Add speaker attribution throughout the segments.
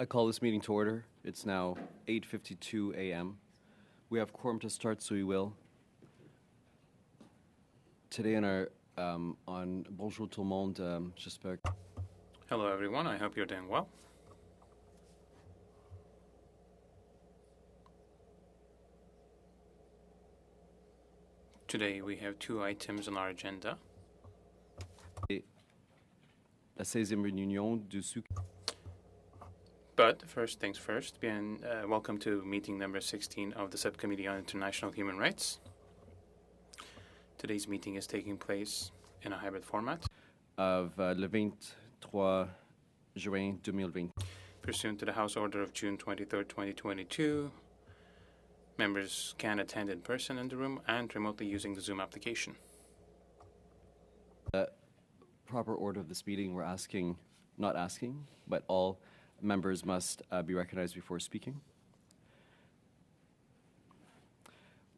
Speaker 1: I call this meeting to order. It's now 8:52 a.m. We have quorum to start, so we will. Today on Bonjour tout le monde, j'espère.
Speaker 2: Hello everyone, I hope you're doing well. Today we have two items on our agenda.
Speaker 1: La 16e réunion du SUC.
Speaker 2: But first things first, welcome to meeting number 16 of the Subcommittee on International Human Rights. Today's meeting is taking place in a hybrid format
Speaker 1: of le 23 juin 2020.
Speaker 2: Pursuant to the House Order of June 23rd, 2022, members can attend in person in the room and remotely using the Zoom application.
Speaker 1: Proper order of this meeting, but all members must be recognized before speaking.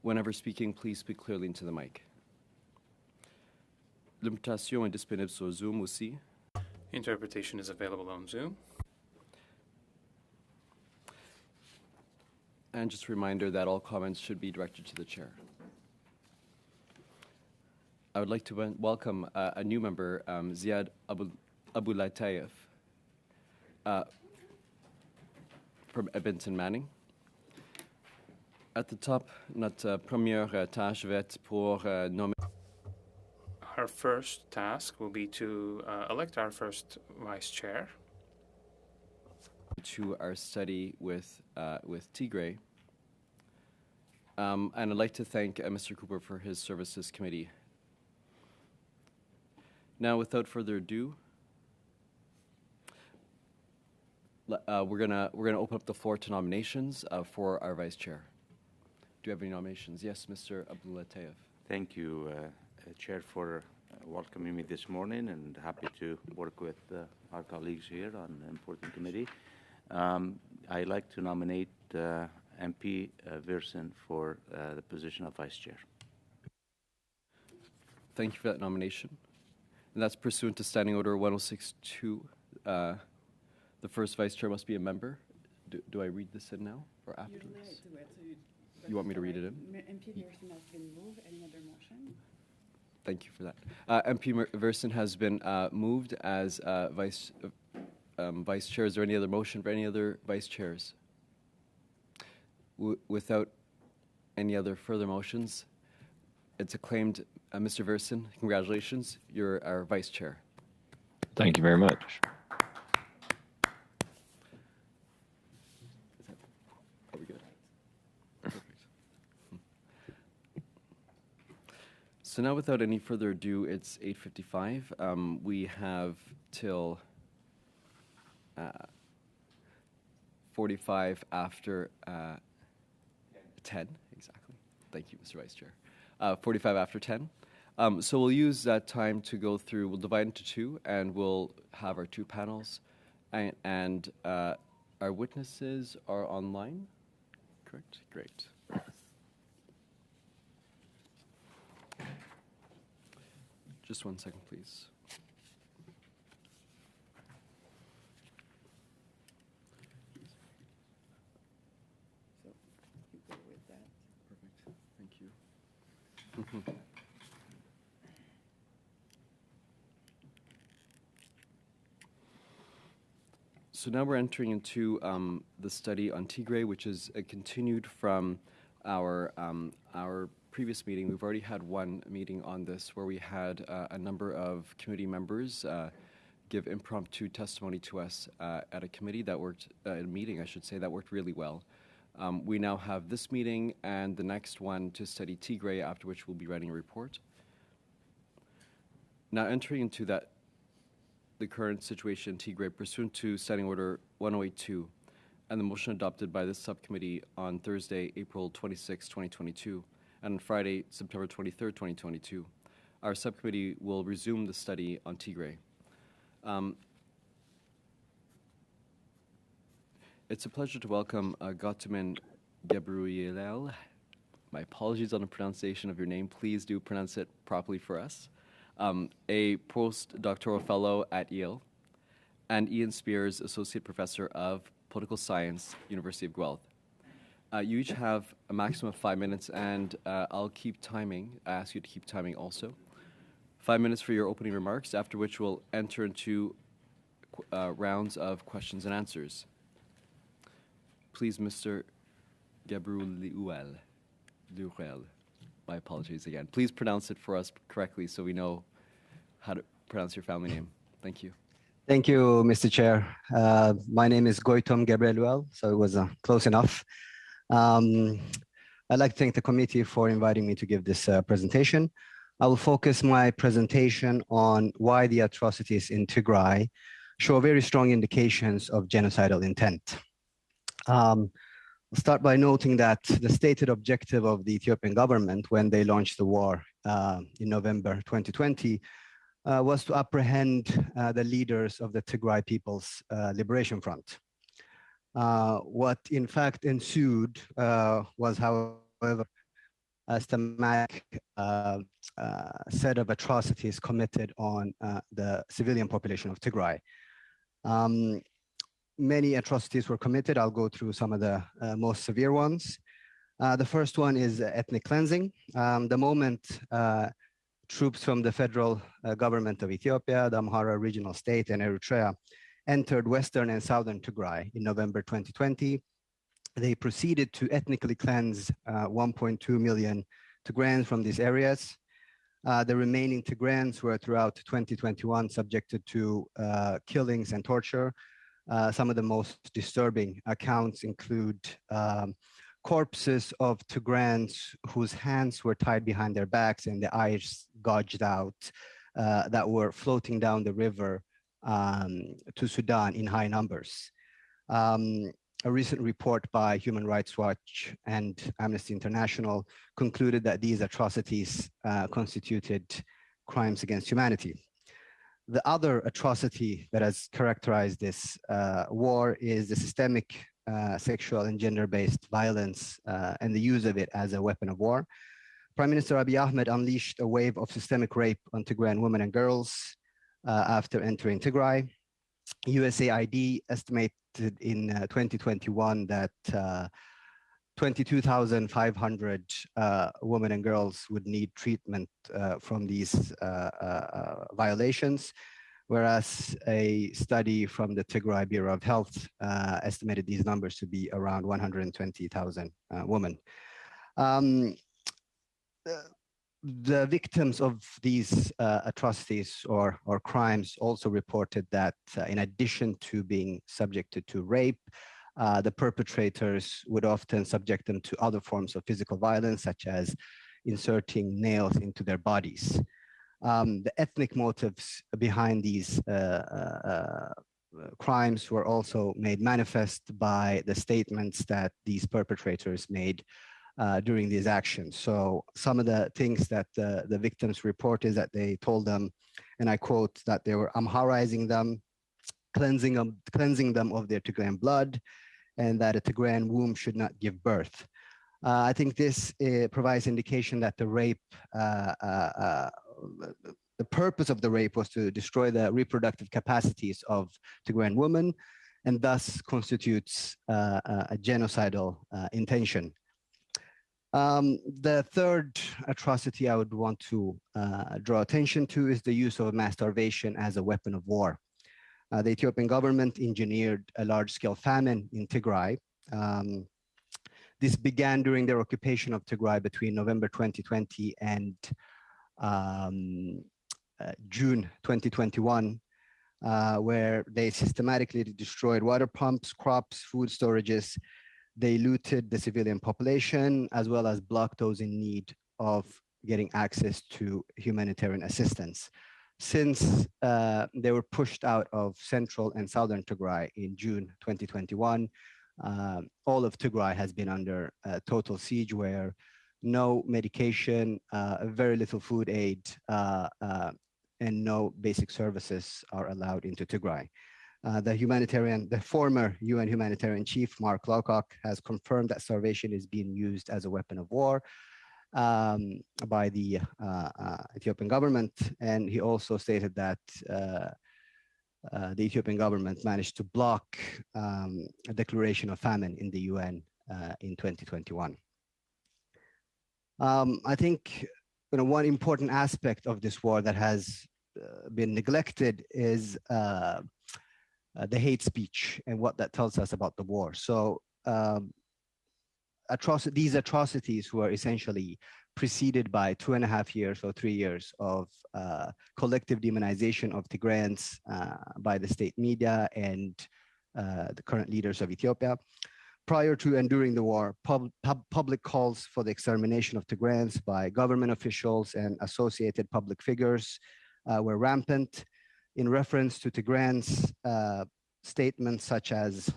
Speaker 1: Whenever speaking, please speak clearly into the mic. L'invitation est disponible sur Zoom aussi.
Speaker 2: Interpretation is available on Zoom.
Speaker 1: And just a reminder that all comments should be directed to the chair. I would like to welcome a new member, Ziad Aboulatayef, from Edmonton Manning. At the top, notre première tâche va être pour nommer.
Speaker 2: Our first task will be to elect our first vice chair.
Speaker 1: To our study with Tigray. And I'd like to thank Mr. Cooper for his service to this committee. Now, without further ado, we're gonna open up the floor to nominations for our vice chair. Do you have any nominations? Yes, Mr. Aboulatayef.
Speaker 3: Thank you, Chair, for welcoming me this morning, and happy to work with our colleagues here on the important committee. I'd like to nominate MP Versen for the position of vice chair.
Speaker 1: Thank you for that nomination. And that's pursuant to Standing Order 1062. The first vice chair must be a member. Do I read this in now or afterwards? You want me to read it in?
Speaker 4: MP Versen has been moved. Any other motion?
Speaker 1: Thank you for that. MP Versen has been moved as vice chair. Is there any other motion for any other vice chairs? Without any other further motions, it's acclaimed. Mr. Versen, congratulations. You're our vice chair.
Speaker 5: Thank you very much.
Speaker 1: Are we good? Perfect. So now, without any further ado, it's 8:55. We have till 45 after 10, exactly. Thank you, Mr. Vice Chair. 45 after 10. So we'll use that time to go through, we'll divide into two, and we'll have our two panels. And our witnesses are online, correct? Great. Just 1 second, please.
Speaker 4: So you go with that.
Speaker 1: Perfect. Thank you. So now we're entering into the study on Tigray, which is continued from our previous meeting. We've already had one meeting on this where we had a number of committee members give impromptu testimony to us at a committee that worked, a meeting, I should say, that worked really well. We now have this meeting and the next one to study Tigray, after which we'll be writing a report. Now entering into the current situation in Tigray pursuant to Standing Order 1082 and the motion adopted by this subcommittee on Thursday, April 26, 2022, and on Friday, September 23, 2022, our subcommittee will resume the study on Tigray. It's a pleasure to welcome Gautam Gabriel. My apologies on the pronunciation of your name. Please do pronounce it properly for us. A postdoctoral fellow at Yale, and Ian Spears, Associate Professor of Political Science, University of Guelph. You each have a maximum of 5 minutes, and I'll keep timing. I ask you to keep timing also. 5 minutes for your opening remarks, after which we'll enter into rounds of questions and answers. Please, Mr. Gabriel Durel. My apologies again. Please pronounce it for us correctly so we know how to pronounce your family name. Thank you.
Speaker 6: Thank you, Mr. Chair. My name is Goitom Gabrieluel, so it was close enough. I'd like to thank the committee for inviting me to give this presentation. I will focus my presentation on why the atrocities in Tigray show very strong indications of genocidal intent. I'll start by noting that the stated objective of the Ethiopian government when they launched the war in November 2020 was to apprehend the leaders of the Tigray People's Liberation Front. What in fact ensued was, however, a systematic set of atrocities committed on the civilian population of Tigray. Many atrocities were committed. I'll go through some of the most severe ones. The first one is ethnic cleansing. The moment troops from the federal government of Ethiopia, the Amhara regional state, and Eritrea entered western and southern Tigray in November 2020, they proceeded to ethnically cleanse 1.2 million Tigrayans from these areas. The remaining Tigrayans were throughout 2021 subjected to killings and torture. Some of the most disturbing accounts include corpses of Tigrayans whose hands were tied behind their backs and the eyes gouged out that were floating down the river to Sudan in high numbers. A recent report by Human Rights Watch and Amnesty International concluded that these atrocities constituted crimes against humanity. The other atrocity that has characterized this war is the systemic sexual and gender-based violence and the use of it as a weapon of war. Prime Minister Abiy Ahmed unleashed a wave of systemic rape on Tigrayan women and girls after entering Tigray. USAID estimated in 2021 that 22,500 women and girls would need treatment from these violations, whereas a study from the Tigray Bureau of Health estimated these numbers to be around 120,000 women. The victims of these atrocities or crimes also reported that in addition to being subjected to rape, the perpetrators would often subject them to other forms of physical violence, such as inserting nails into their bodies. The ethnic motives behind these crimes were also made manifest by the statements that these perpetrators made during these actions. So some of the things that the victims report is that they told them, and I quote, that they were Amharizing them, cleansing them of their Tigrayan blood, and that a Tigrayan womb should not give birth. I think this provides indication that the rape, the purpose of the rape was to destroy the reproductive capacities of Tigrayan women, and thus constitutes a genocidal intention. The third atrocity I would want to draw attention to is the use of mass starvation as a weapon of war. The Ethiopian government engineered a large-scale famine in Tigray. This began during their occupation of Tigray between November 2020 and June 2021, where they systematically destroyed water pumps, crops, food storages. They looted the civilian population, as well as blocked those in need of getting access to humanitarian assistance. Since they were pushed out of central and southern Tigray in June 2021, all of Tigray has been under total siege, where no medication, very little food aid, and no basic services are allowed into Tigray. The former UN humanitarian chief, Mark Lowcock, has confirmed that starvation is being used as a weapon of war by the Ethiopian government. And he also stated that the Ethiopian government managed to block a declaration of famine in the UN in 2021. I think one important aspect of this war that has been neglected is the hate speech and what that tells us about the war. So these atrocities were essentially preceded by 2.5 years or 3 years of collective demonization of Tigrayans by the state media and the current leaders of Ethiopia. Prior to and during the war, public calls for the extermination of Tigrayans by government officials and associated public figures were rampant. In reference to Tigrayans, statements such as,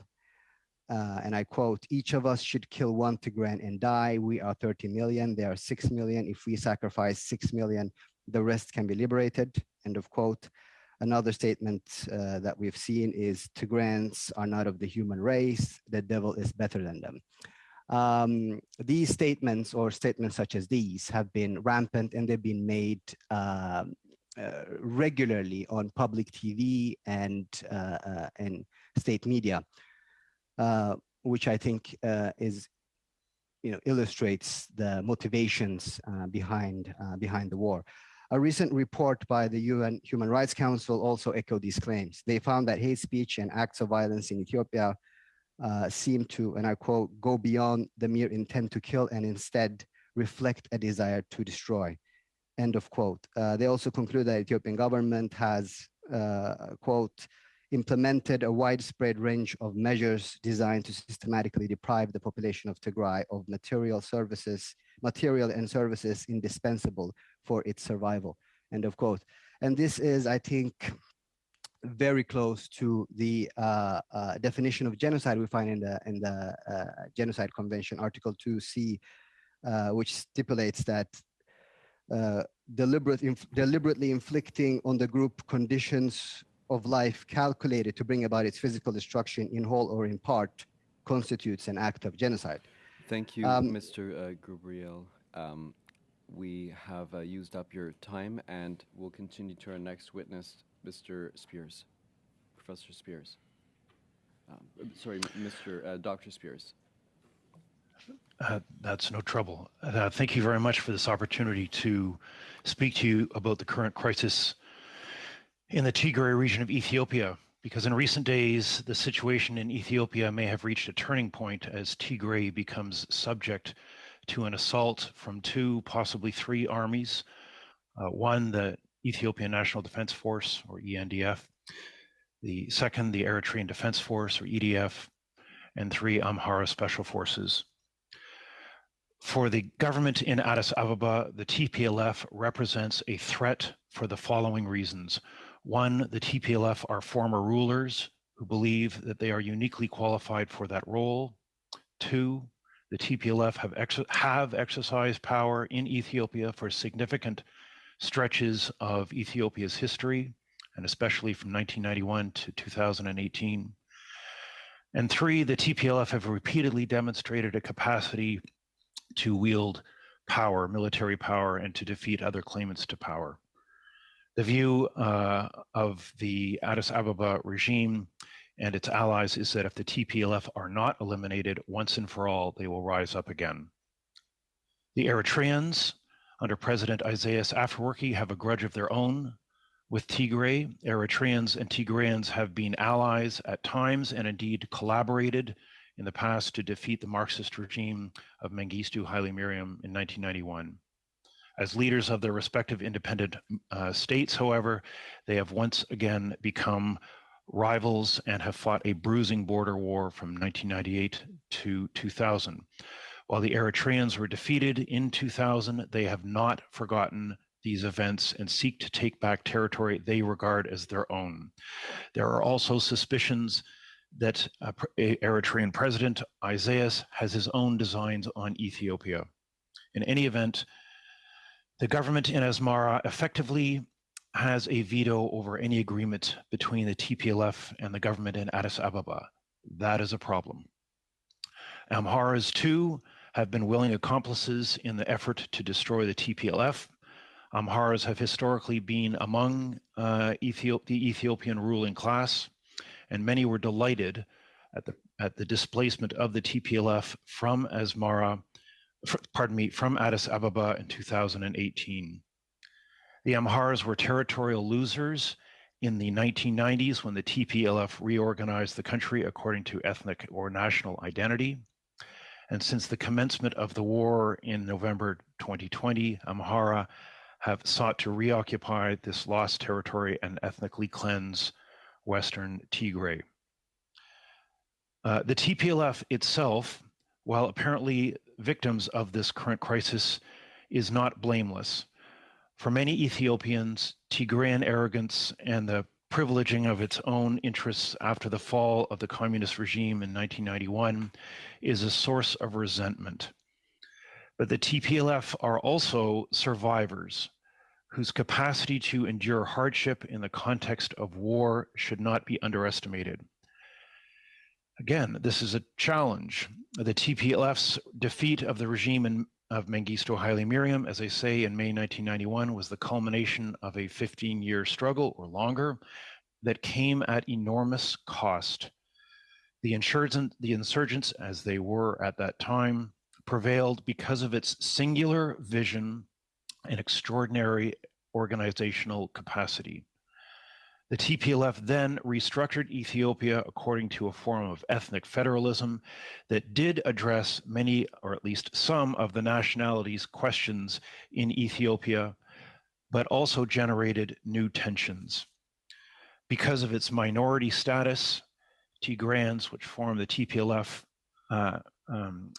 Speaker 6: and I quote, "Each of us should kill one Tigrayan and die. We are 30 million, they are 6 million. If we sacrifice 6 million, the rest can be liberated," end of quote. Another statement that we've seen is Tigrayans are not of the human race, the devil is better than them. These statements or statements such as these have been rampant and they've been made regularly on public TV and state media, which I think illustrates the motivations behind the war. A recent report by the UN Human Rights Council also echoed these claims. They found that hate speech and acts of violence in Ethiopia seem to, and I quote, "go beyond the mere intent to kill and instead reflect a desire to destroy," end of quote. They also conclude that Ethiopian government has, quote, "implemented a widespread range of measures designed to systematically deprive the population of Tigray of material and services indispensable for its survival," end of quote. And this is, I think, very close to the definition of genocide we find in the Genocide Convention, Article 2C, which stipulates that deliberately inflicting on the group conditions of life calculated to bring about its physical destruction in whole or in part constitutes an act of genocide.
Speaker 1: Thank you, Mr. Gabriel. We have used up your time, and we'll continue to our next witness, Mr. Spears, Professor Spears. Sorry, Dr. Spears.
Speaker 7: That's no trouble. Thank you very much for this opportunity to speak to you about the current crisis in the Tigray region of Ethiopia, because in recent days, the situation in Ethiopia may have reached a turning point as Tigray becomes subject to an assault from 2, possibly 3 armies. One, the Ethiopian National Defense Force, or ENDF. The second, the Eritrean Defense Force, or EDF. And 3, Amhara Special Forces. For the government in Addis Ababa, the TPLF represents a threat for the following reasons. 1, the TPLF are former rulers who believe that they are uniquely qualified for that role. 2, the TPLF have exercised power in Ethiopia for significant stretches of Ethiopia's history, and especially from 1991 to 2018. And 3, the TPLF have repeatedly demonstrated a capacity to wield power, military power, and to defeat other claimants to power. The view of the Addis Ababa regime and its allies is that if the TPLF are not eliminated once and for all, they will rise up again. The Eritreans, under President Isaias Afwerki, have a grudge of their own with Tigray. Eritreans and Tigrayans have been allies at times and indeed collaborated in the past to defeat the Marxist regime of Mengistu Haile Mariam in 1991. As leaders of their respective independent states, however, they have once again become rivals and have fought a bruising border war from 1998 to 2000. While the Eritreans were defeated in 2000, they have not forgotten these events and seek to take back territory they regard as their own. There are also suspicions that Eritrean President Isaias has his own designs on Ethiopia. In any event, the government in Asmara effectively has a veto over any agreement between the TPLF and the government in Addis Ababa. That is a problem. Amharas, too, have been willing accomplices in the effort to destroy the TPLF. Amharas have historically been among the Ethiopian ruling class, and many were delighted at the displacement of the TPLF from from Addis Ababa in 2018. The Amharas were territorial losers in the 1990s when the TPLF reorganized the country according to ethnic or national identity. And since the commencement of the war in November 2020, Amhara have sought to reoccupy this lost territory and ethnically cleanse Western Tigray. The TPLF itself, while apparently victims of this current crisis, is not blameless. For many Ethiopians, Tigrayan arrogance and the privileging of its own interests after the fall of the communist regime in 1991 is a source of resentment. But the TPLF are also survivors whose capacity to endure hardship in the context of war should not be underestimated. Again, this is a challenge. The TPLF's defeat of the regime of Mengistu Haile Mariam, as I say, in May 1991, was the culmination of a 15-year struggle or longer that came at enormous cost. The insurgents, as they were at that time, prevailed because of its singular vision and extraordinary organizational capacity. The TPLF then restructured Ethiopia according to a form of ethnic federalism that did address many, or at least some, of the nationalities' questions in Ethiopia, but also generated new tensions. Because of its minority status, Tigrayans, which form the TPLF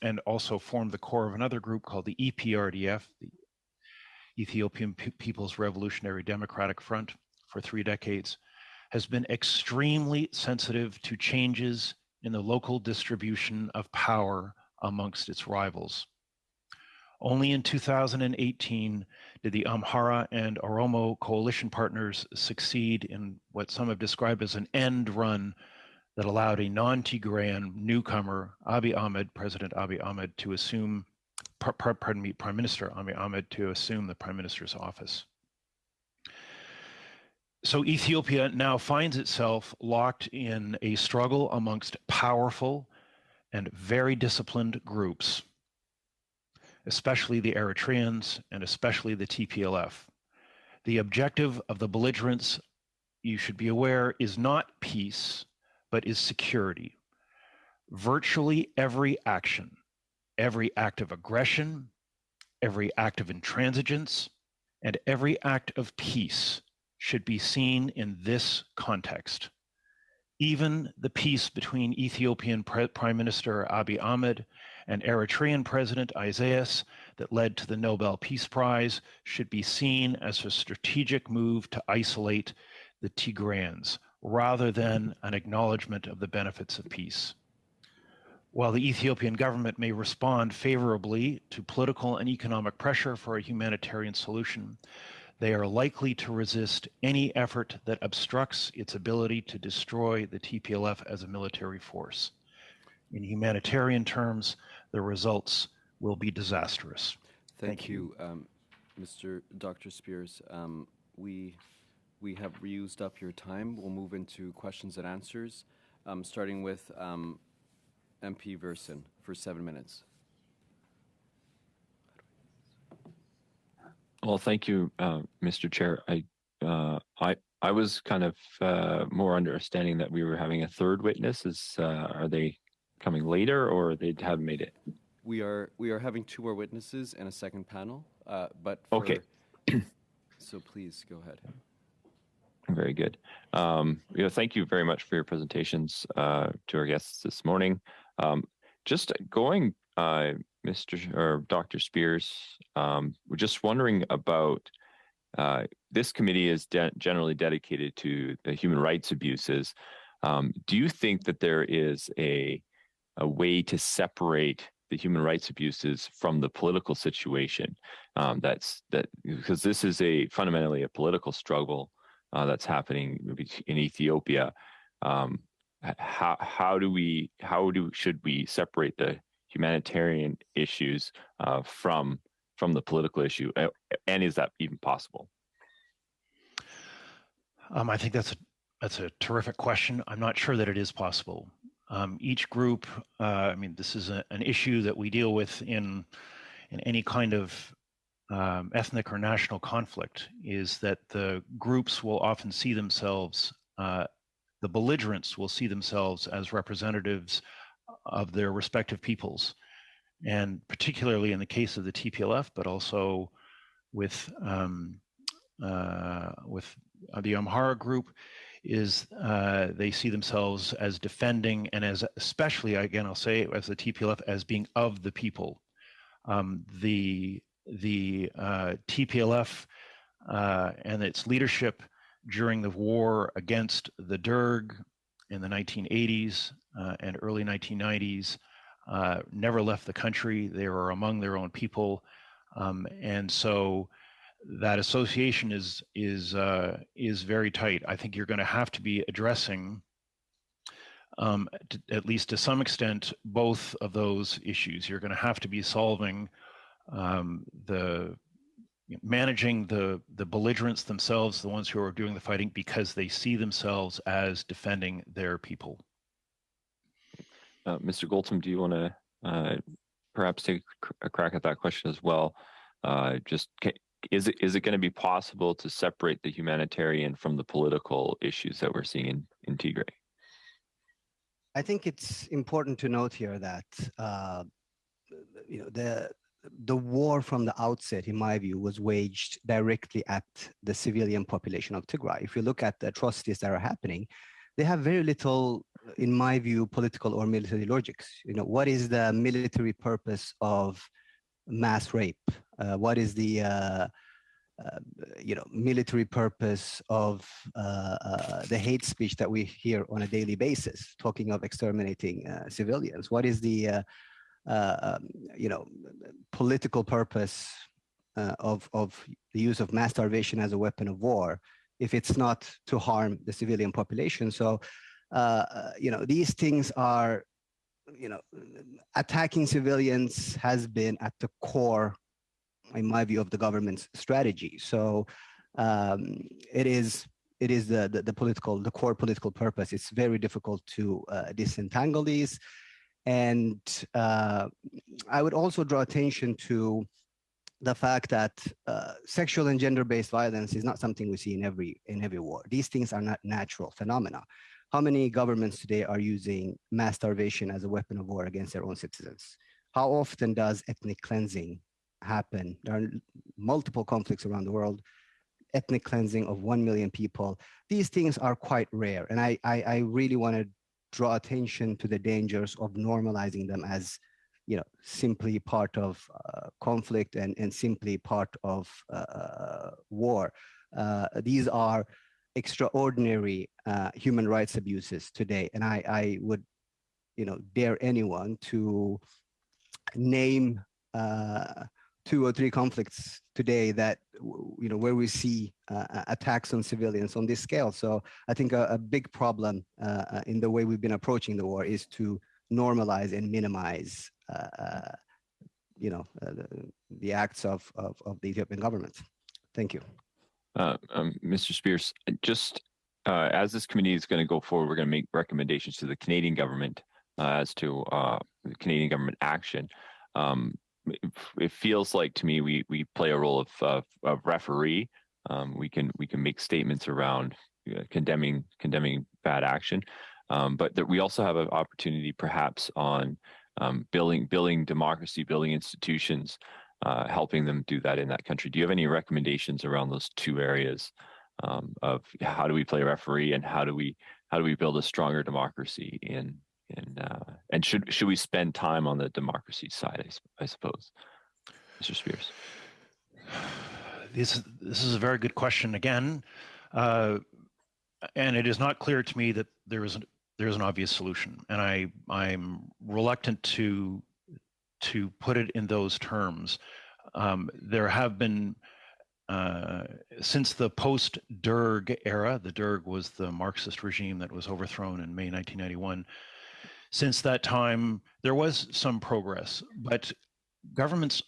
Speaker 7: and also formed the core of another group called the EPRDF, the Ethiopian People's Revolutionary Democratic Front, for 3 decades, has been extremely sensitive to changes in the local distribution of power amongst its rivals. Only in 2018 did the Amhara and Oromo coalition partners succeed in what some have described as an end run that allowed a non-Tigrayan newcomer, President Abiy Ahmed, to assume, Prime Minister Abiy Ahmed, to assume the Prime Minister's office. So Ethiopia now finds itself locked in a struggle amongst powerful and very disciplined groups, especially the Eritreans and especially the TPLF. The objective of the belligerents, you should be aware, is not peace, but is security. Virtually every action, every act of aggression, every act of intransigence, and every act of peace should be seen in this context. Even the peace between Ethiopian Prime Minister Abiy Ahmed and Eritrean President Isaias that led to the Nobel Peace Prize should be seen as a strategic move to isolate the Tigrayans, rather than an acknowledgement of the benefits of peace. While the Ethiopian government may respond favorably to political and economic pressure for a humanitarian solution, they are likely to resist any effort that obstructs its ability to destroy the TPLF as a military force. In humanitarian terms, the results will be disastrous.
Speaker 1: Thank you, Dr. Spears. We have reused up your time. We'll move into questions and answers, starting with MP Versen for 7 minutes.
Speaker 5: Well, thank you, Mr. Chair. I was kind of more understanding that we were having a third witness. Are they coming later, or they haven't made it?
Speaker 1: We are having 2 more witnesses and a second panel.
Speaker 5: Okay.
Speaker 1: So please go ahead.
Speaker 5: Very good. Thank you very much for your presentations to our guests this morning. Just going, Dr. Spears, we're just wondering about this committee is generally dedicated to the human rights abuses. Do you think that there is a way to separate the human rights abuses from the political situation? Because this is fundamentally a political struggle that's happening in Ethiopia. Should we separate the humanitarian issues from the political issue, and is that even possible?
Speaker 7: I think that's a terrific question. I'm not sure that it is possible. Each group, I mean, this is an issue that we deal with in any kind of ethnic or national conflict, is that the groups will often see themselves, the belligerents will see themselves as representatives of their respective peoples. And particularly in the case of the TPLF, but also with the Amhara group, is they see themselves as defending, and as especially, again, I'll say, as the TPLF, as being of the people. The TPLF and its leadership during the war against the Derg in the 1980s and early 1990s never left the country. They were among their own people, and so that association is very tight. I think you're going to have to be addressing, at least to some extent, both of those issues. You're going to have to be solving managing the belligerents themselves, the ones who are doing the fighting, because they see themselves as defending their people.
Speaker 5: Mr. Goltom, do you want to perhaps take a crack at that question as well? Is it going to be possible to separate the humanitarian from the political issues that we're seeing in Tigray?
Speaker 6: I think it's important to note here that the war from the outset, in my view, was waged directly at the civilian population of Tigray. If you look at the atrocities that are happening, they have very little, in my view, political or military logics. What is the military purpose of mass rape? What is the military purpose of the hate speech that we hear on a daily basis, talking of exterminating civilians? What is the political purpose of the use of mass starvation as a weapon of war, if it's not to harm the civilian population? So, these things are, attacking civilians has been at the core, in my view, of the government's strategy. So it is the core political purpose. It's very difficult to disentangle these. And I would also draw attention to the fact that sexual and gender-based violence is not something we see in every war. These things are not natural phenomena. How many governments today are using mass starvation as a weapon of war against their own citizens? How often does ethnic cleansing happen? There are multiple conflicts around the world, ethnic cleansing of 1 million people. These things are quite rare. And I really want to draw attention to the dangers of normalizing them as, simply part of conflict and simply part of war. These are extraordinary human rights abuses today. And I would, dare anyone to name 2 or 3 conflicts today that, where we see attacks on civilians on this scale. So I think a big problem in the way we've been approaching the war is to normalize and minimize, the acts of the Ethiopian government. Thank you.
Speaker 5: Mr. Spears, just as this committee is going to go forward, we're going to make recommendations to the Canadian government as to the Canadian government action. It feels like to me we play a role of referee. We can make statements around condemning bad action, but that we also have an opportunity perhaps on building democracy, building institutions, helping them do that in that country. Do you have any recommendations around those 2 areas of how do we play referee and how do we build a stronger democracy and should we spend time on the democracy side, I suppose? Mr. Spears.
Speaker 7: This is a very good question again, and it is not clear to me that there is an obvious solution, and I'm reluctant to put it in those terms. There have been since the post-Derg era. The Derg was the Marxist regime that was overthrown in May 1991. Since that time, there was some progress, but governments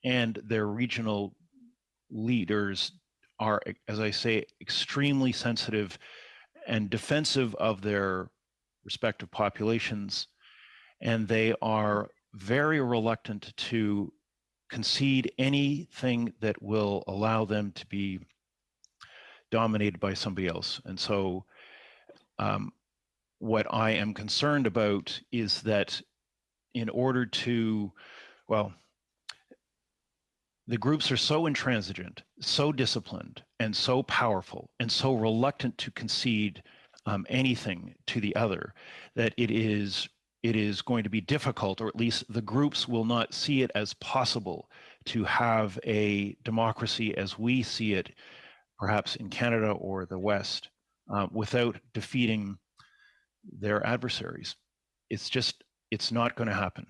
Speaker 7: and their regional leaders are, as I say, extremely sensitive and defensive of their respective populations, and they are very reluctant to concede anything that will allow them to be dominated by somebody else. And so what I am concerned about is that in order to, well, the groups are so intransigent, so disciplined, and so powerful, and so reluctant to concede anything to the other, that it is going to be difficult, or at least the groups will not see it as possible to have a democracy as we see it, perhaps in Canada or the West, without defeating their adversaries. It's not going to happen.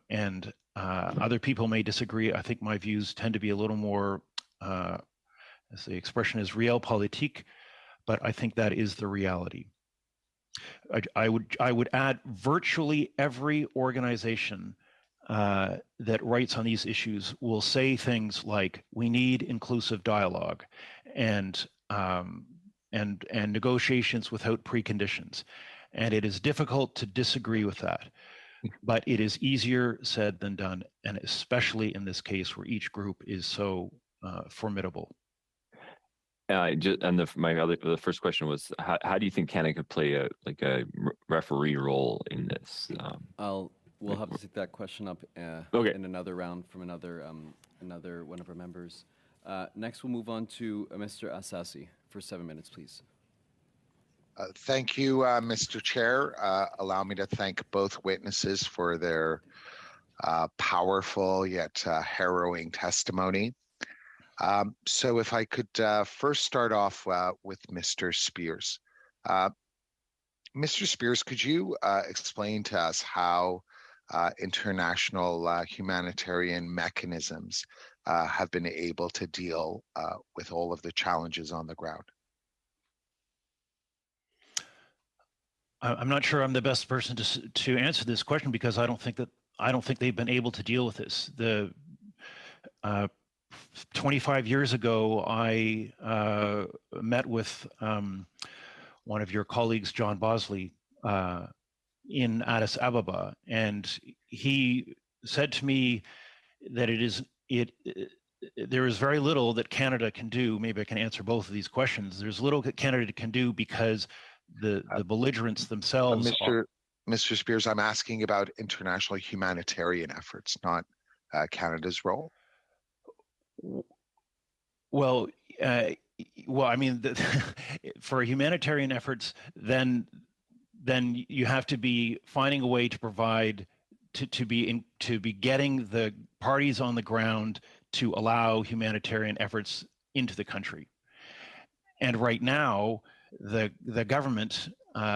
Speaker 7: And other people may disagree. I think my views tend to be a little more, as the expression is, realpolitik, but I think that is the reality. I would add virtually every organization that writes on these issues will say things like, we need inclusive dialogue and negotiations without preconditions. And it is difficult to disagree with that, but it is easier said than done, and especially in this case where each group is so formidable.
Speaker 5: The first question was, how do you think Canada could play a referee role in this?
Speaker 1: We'll have to take that question up
Speaker 5: Okay.
Speaker 1: in another round from another one of our members. Next, we'll move on to Mr. Assassi for 7 minutes, please.
Speaker 8: Thank you, Mr. Chair. Allow me to thank both witnesses for their powerful yet harrowing testimony. So if I could first start off with Mr. Spears. Mr. Spears, could you explain to us how international humanitarian mechanisms have been able to deal with all of the challenges on the ground?
Speaker 7: I'm not sure I'm the best person to answer this question, because I don't think they've been able to deal with this. 25 years ago, I met with one of your colleagues, John Bosley, in Addis Ababa, and he said to me that there is very little that Canada can do. Maybe I can answer both of these questions. There's little that Canada can do because the belligerents themselves.
Speaker 8: Mr. Spears, I'm asking about international humanitarian efforts, not Canada's role.
Speaker 7: Well, I mean, for humanitarian efforts, then you have to be finding a way to provide to be getting the parties on the ground to allow humanitarian efforts into the country. And right now, the government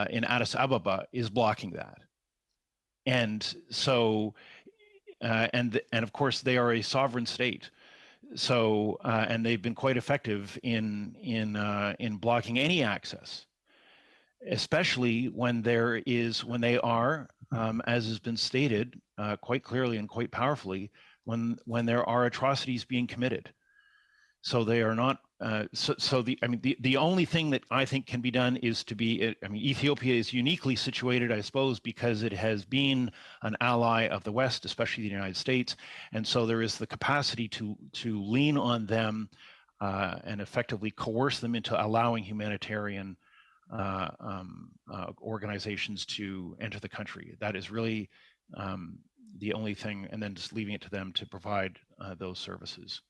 Speaker 7: in Addis Ababa is blocking that. And so, and of course, they are a sovereign state. So, and they've been quite effective in blocking any access, especially when they are, as has been stated quite clearly and quite powerfully, when there are atrocities being committed. So they are not. The only thing that I think can be done is to be. I mean, Ethiopia is uniquely situated, I suppose, because it has been an ally of the West, especially the United States, and so there is the capacity to lean on them and effectively coerce them into allowing humanitarian organizations to enter the country. That is really the only thing, and then just leaving it to them to provide those services.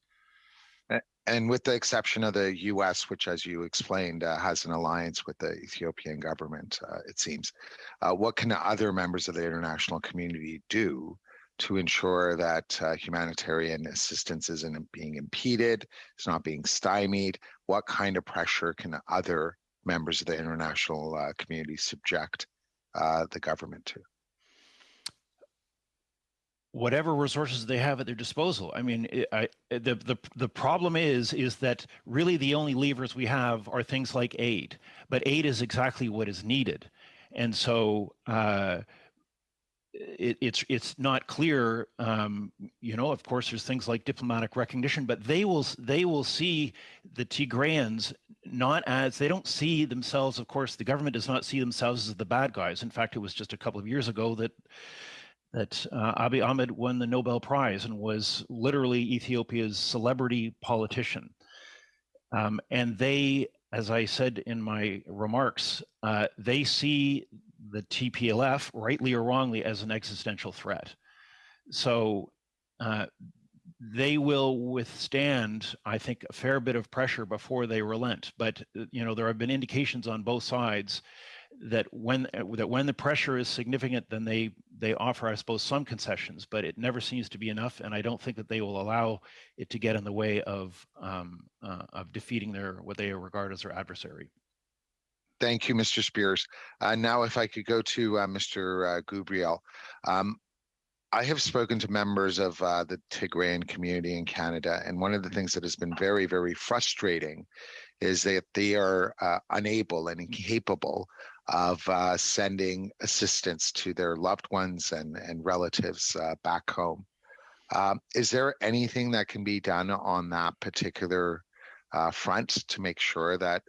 Speaker 8: And with the exception of the U.S., which, as you explained, has an alliance with the Ethiopian government, it seems, what can other members of the international community do to ensure that humanitarian assistance isn't being impeded, it's not being stymied? What kind of pressure can other members of the international community subject the government to?
Speaker 7: Whatever resources they have at their disposal. I mean, the problem is that really the only levers we have are things like aid, but aid is exactly what is needed. And so it's not clear. Of course, there's things like diplomatic recognition, but they will see the Tigrayans not as, they don't see themselves. Of course, the government does not see themselves as the bad guys. In fact, it was just a couple of years ago that Abiy Ahmed won the Nobel Prize and was literally Ethiopia's celebrity politician. And they, as I said in my remarks, they see the TPLF, rightly or wrongly, as an existential threat. So they will withstand, I think, a fair bit of pressure before they relent. But there have been indications on both sides that when the pressure is significant, then they offer, I suppose, some concessions, but it never seems to be enough. And I don't think that they will allow it to get in the way of defeating what they regard as their adversary.
Speaker 8: Thank you, Mr. Spears. Now, if I could go to Mr. Gabriel. I have spoken to members of the Tigrayan community in Canada, and one of the things that has been very, very frustrating is that they are unable and incapable of sending assistance to their loved ones and relatives back home. Is there anything that can be done on that particular front to make sure that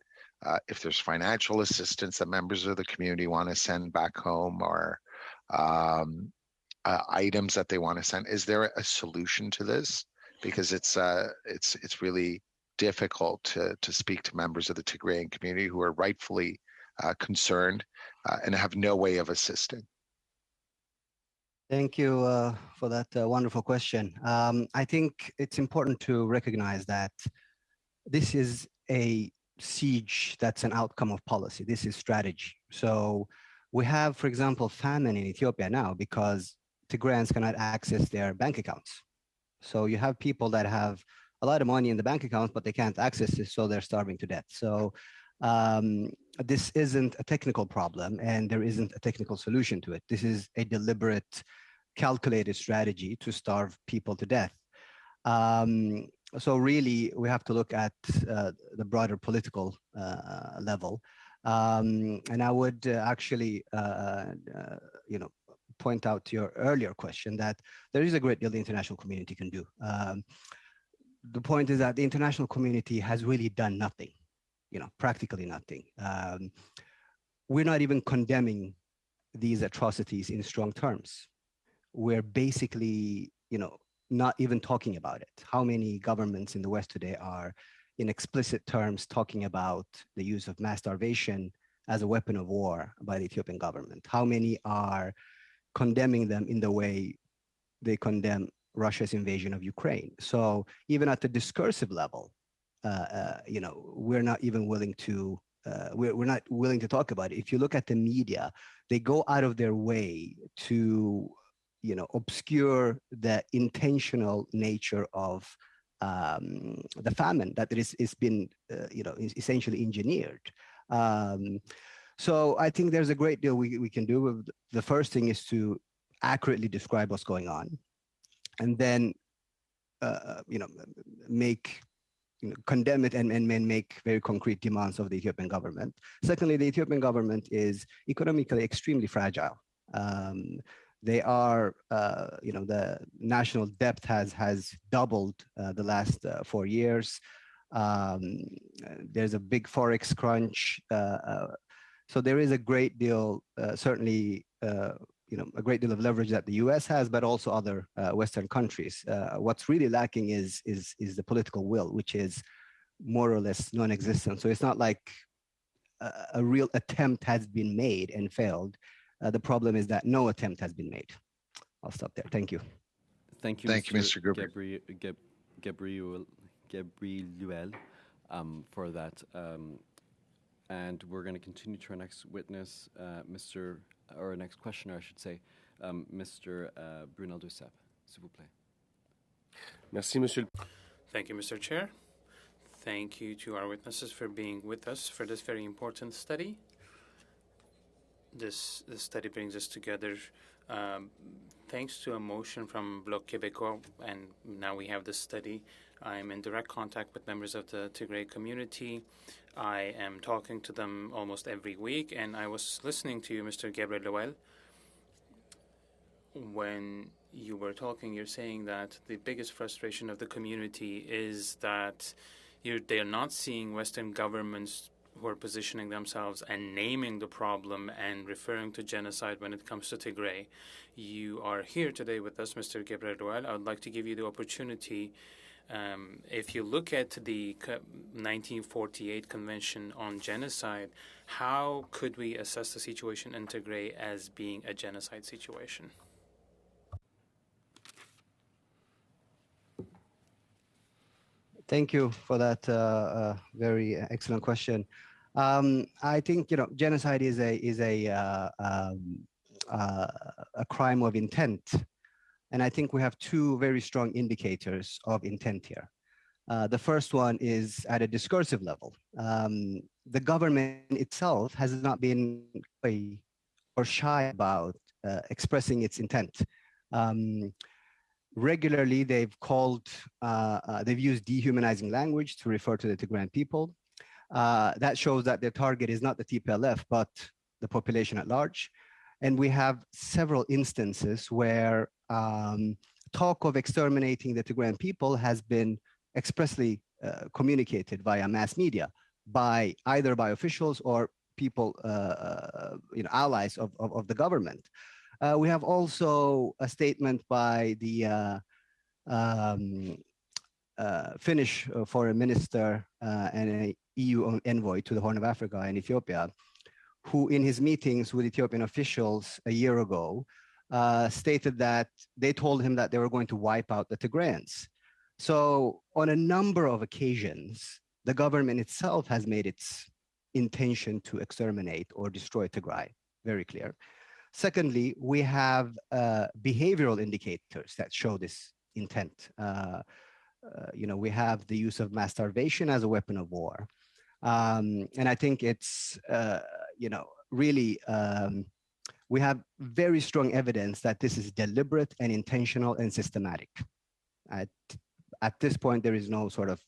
Speaker 8: if there's financial assistance that members of the community want to send back home, or items that they want to send, is there a solution to this? Because it's really difficult to speak to members of the Tigrayan community who are rightfully concerned and have no way of assisting.
Speaker 6: Thank you for that wonderful question. I think it's important to recognize that this is a siege that's an outcome of policy. This is strategy. So we have, for example, famine in Ethiopia now because Tigrayans cannot access their bank accounts. So you have people that have a lot of money in the bank accounts, but they can't access it, so they're starving to death. So this isn't a technical problem, and there isn't a technical solution to it. This is a deliberate, calculated strategy to starve people to death. So really, we have to look at the broader political level. And I would actually, point out to your earlier question that there is a great deal the international community can do. The point is that the international community has really done nothing, practically nothing. We're not even condemning these atrocities in strong terms. We're basically, not even talking about it. How many governments in the West today are in explicit terms talking about the use of mass starvation as a weapon of war by the Ethiopian government? How many are condemning them in the way they condemn Russia's invasion of Ukraine? So even at the discursive level, we're not even willing to, we're not willing to talk about it. If you look at the media, they go out of their way to, obscure the intentional nature of the famine that it's been, essentially engineered. So I think there's a great deal we can do. The first thing is to accurately describe what's going on, and then, condemn it and make very concrete demands of the Ethiopian government. Secondly, the Ethiopian government is economically extremely fragile. They are, the national debt has doubled the last 4 years. There's a big forex crunch. So there is a great deal, certainly, a great deal of leverage that the U.S. has, but also other Western countries. What's really lacking is the political will, which is more or less non-existent. So it's not like a real attempt has been made and failed. The problem is that no attempt has been made. I'll stop there. Thank you.
Speaker 1: Thank you, Mr. Gabriel, for that. And we're going to continue to our next witness, or next questioner, I should say, Mr. Brunel Duceppe, s'il vous plaît.
Speaker 9: Merci, Monsieur.
Speaker 2: Thank you, Mr. Chair. Thank you to our witnesses for being with us for this very important study. This study brings us together thanks to a motion from Bloc Québécois, and now we have this study. I'm in direct contact with members of the Tigray community. I am talking to them almost every week, and I was listening to you, Mr. Gabriel Lowell. when you were talking, you're saying that the biggest frustration of the community is that they're not seeing Western governments who are positioning themselves and naming the problem and referring to genocide when it comes to Tigray. You are here today with us, Mr. Gebre Ruel. I would like to give you the opportunity. If you look at the 1948 Convention on Genocide, how could we assess the situation in Tigray as being a genocide situation?
Speaker 6: Thank you for that very excellent question. I think genocide is a crime of intent, and I think we have two very strong indicators of intent here. The first one is at a discursive level. The government itself has not been or shy about expressing its intent. Regularly, they've used dehumanizing language to refer to the Tigrayan people. That shows that their target is not the TPLF, but the population at large. And we have several instances where talk of exterminating the Tigrayan people has been expressly communicated via mass media either by officials or people, allies of the government. We have also a statement by the Finnish foreign minister and an EU envoy to the Horn of Africa and Ethiopia, who in his meetings with Ethiopian officials a year ago stated that they told him that they were going to wipe out the Tigrayans. So on a number of occasions, the government itself has made its intention to exterminate or destroy Tigray very clear. Secondly, we have behavioral indicators that show this intent. We have the use of mass starvation as a weapon of war. And I think it's, really, we have very strong evidence that this is deliberate and intentional and systematic. At this point, there is no sort of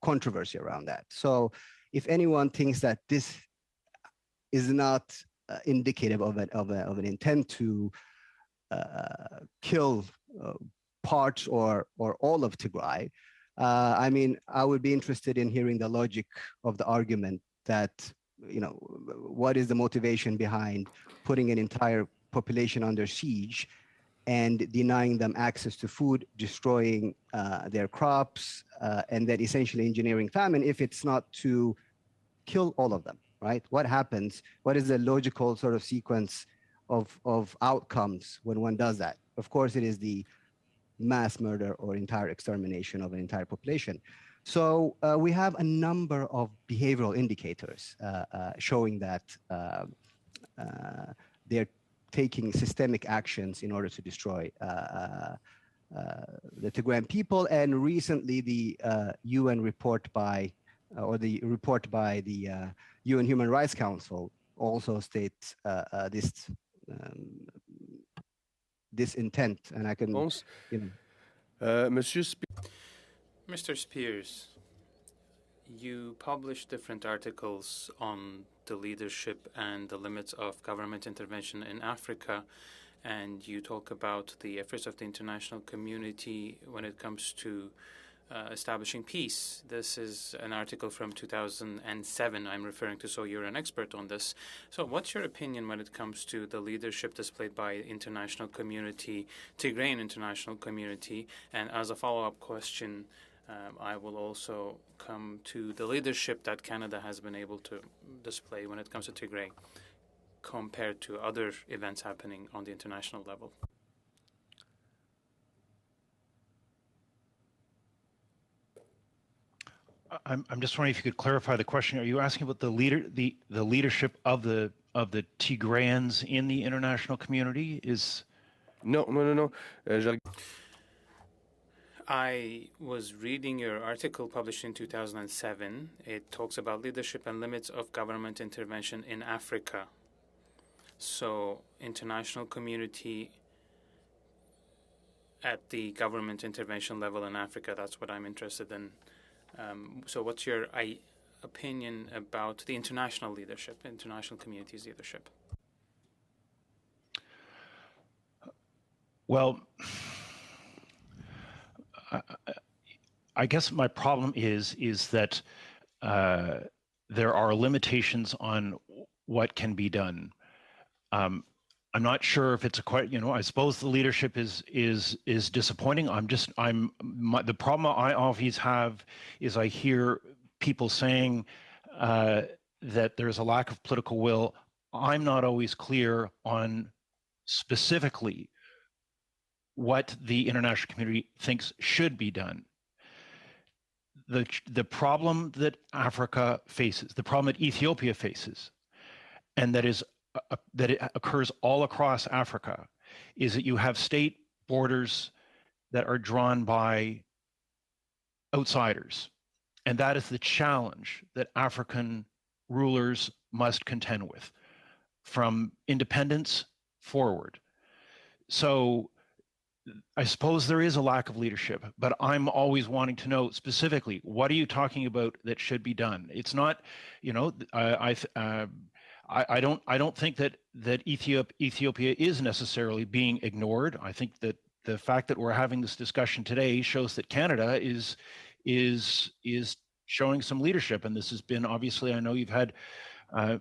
Speaker 6: controversy around that. So if anyone thinks that this is not indicative of an intent to kill parts or all of Tigray, I would be interested in hearing the logic of the argument that, what is the motivation behind putting an entire population under siege and denying them access to food, destroying their crops, and then essentially engineering famine if it's not to kill all of them, right? What happens? What is the logical sort of sequence of outcomes when one does that? Of course, it is the mass murder or entire extermination of an entire population. So we have a number of behavioral indicators showing that they're taking systemic actions in order to destroy the Tigrayan people. And recently, the UN report by the UN Human Rights Council also states this intent, and I can,
Speaker 2: Mr. Spears, you published different articles on the leadership and the limits of government intervention in Africa, and you talk about the efforts of the international community when it comes to establishing peace. This is an article from 2007 I'm referring to, so you're an expert on this. So what's your opinion when it comes to the leadership displayed by international community, Tigrayan international community? And as a follow-up question, I will also come to the leadership that Canada has been able to display when it comes to Tigray compared to other events happening on the international level.
Speaker 7: I'm just wondering if you could clarify the question. Are you asking about the leadership of the Tigrayans in the international community?
Speaker 9: No.
Speaker 2: I was reading your article published in 2007. It talks about leadership and limits of government intervention in Africa. So, international community at the government intervention level in Africa, that's what I'm interested in. So what's your opinion about the international leadership, international community's leadership?
Speaker 7: Well, I guess my problem is that there are limitations on what can be done. I'm not sure if it's a quite, I suppose the leadership is disappointing. The problem I always have is I hear people saying that there's a lack of political will. I'm not always clear on specifically what the international community thinks should be done. The problem that Africa faces, the problem that Ethiopia faces, and that it occurs all across Africa, is that you have state borders that are drawn by outsiders. And that is the challenge that African rulers must contend with from independence forward. So I suppose there is a lack of leadership, but I'm always wanting to know specifically, what are you talking about that should be done? It's not, I don't think that Ethiopia is necessarily being ignored. I think that the fact that we're having this discussion today shows that Canada is showing some leadership, and this has been, obviously, I know you've had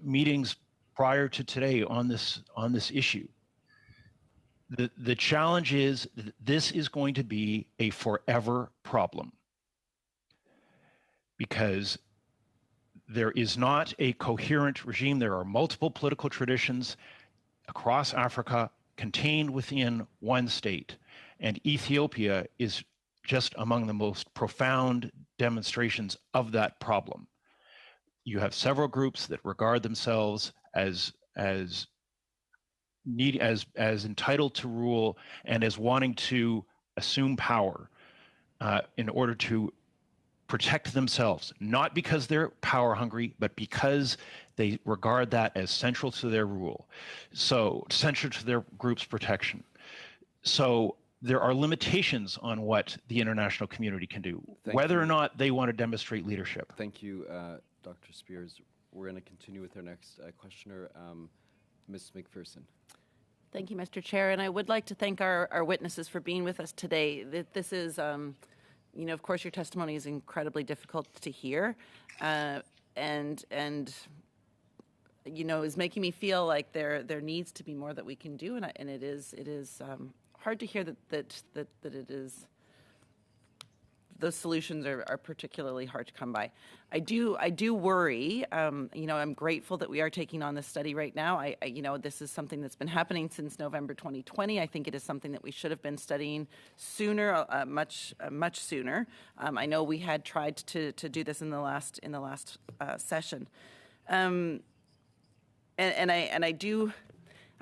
Speaker 7: meetings prior to today on this issue. The challenge is that this is going to be a forever problem, because there is not a coherent regime. There are multiple political traditions across Africa contained within one state, and Ethiopia is just among the most profound demonstrations of that problem. You have several groups that regard themselves as entitled to rule and as wanting to assume power in order to protect themselves, not because they're power hungry, but because they regard that as central to their rule, so central to their group's protection. So there are limitations on what the international community can do, whether or not they want to demonstrate leadership.
Speaker 1: Thank you, Dr. Spears. We're going to continue with our next questioner, Ms. McPherson.
Speaker 4: Thank you, Mr. Chair. And I would like to thank our witnesses for being with us today. This is, of course, your testimony is incredibly difficult to hear, and is making me feel like there needs to be more that we can do, and it is hard to hear that it is. Those solutions are particularly hard to come by. I do worry. I'm grateful that we are taking on this study right now. This is something that's been happening since November 2020. I think it is something that we should have been studying sooner, much sooner. I know we had tried to do this in the last session, and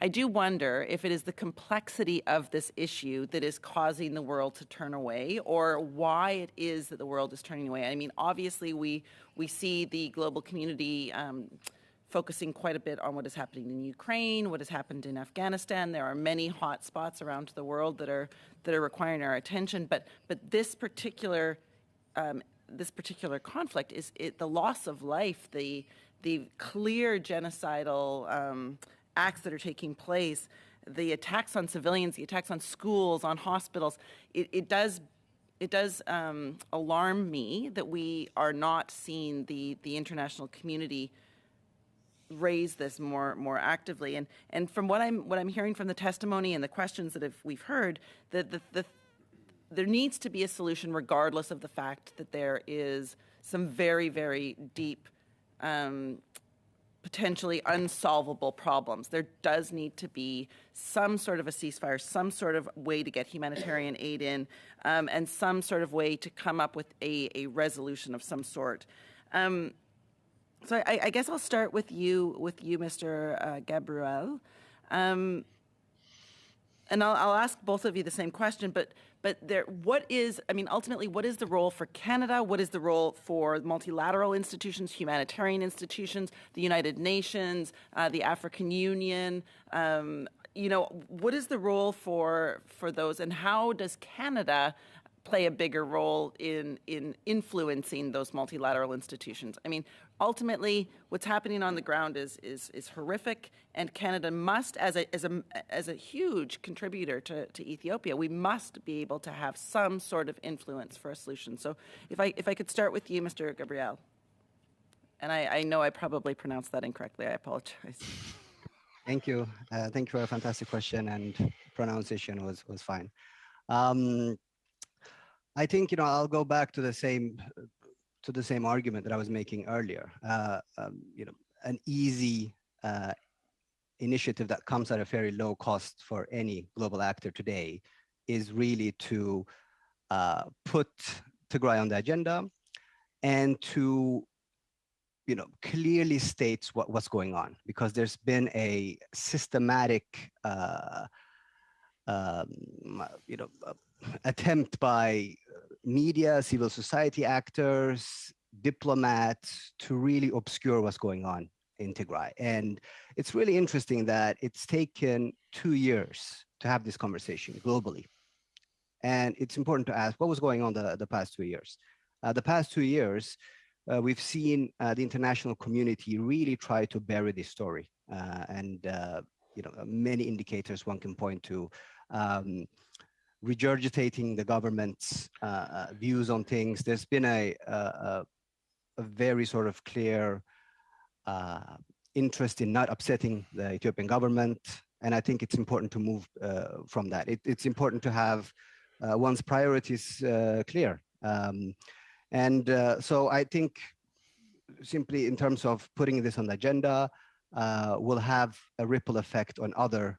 Speaker 4: I do wonder if it is the complexity of this issue that is causing the world to turn away, or why it is that the world is turning away. I mean, obviously, we see the global community focusing quite a bit on what is happening in Ukraine, what has happened in Afghanistan. There are many hot spots around the world that are requiring our attention. But this particular conflict is the loss of life, the clear genocidal acts that are taking place, the attacks on civilians, the attacks on schools, on hospitals. It does alarm me that we are not seeing the international community raise this more actively. And from what I'm hearing from the testimony and the questions that we've heard, that there needs to be a solution regardless of the fact that there is some very, very deep potentially unsolvable problems. There does need to be some sort of a ceasefire, some sort of way to get humanitarian aid in, and some sort of way to come up with a resolution of some sort. So I guess I'll start with you, Mr. Gabriel. And I'll ask both of you the same question, but ultimately, what is the role for Canada? What is the role for multilateral institutions, humanitarian institutions, the United Nations, the African Union? What is the role for those, and how does Canada play a bigger role in influencing those multilateral institutions. I mean, ultimately, what's happening on the ground is horrific, and Canada must, as a huge contributor to Ethiopia, we must be able to have some sort of influence for a solution. So, if I could start with you, Mr. Gabriel, and I know I probably pronounced that incorrectly. I apologize.
Speaker 6: Thank you. Thank you for a fantastic question, and pronunciation was fine. I think, you know, I'll go back to the same argument that I was making earlier. You know, an easy initiative that comes at a very low cost for any global actor today is really to put Tigray on the agenda and to, you know, clearly states what's going on, because there's been a systematic you know, attempt by media, civil society actors, diplomats to really obscure what's going on in Tigray. And it's really interesting that it's taken 2 years to have this conversation globally. And it's important to ask what was going on the past 2 years. The past 2 years, we've seen the international community really try to bury this story. You know, many indicators one can point to, regurgitating the government's views on things. There's been a very sort of clear interest in not upsetting the Ethiopian government. And I think it's important to move from that. It's important to have one's priorities clear. So I think simply in terms of putting this on the agenda, will have a ripple effect on other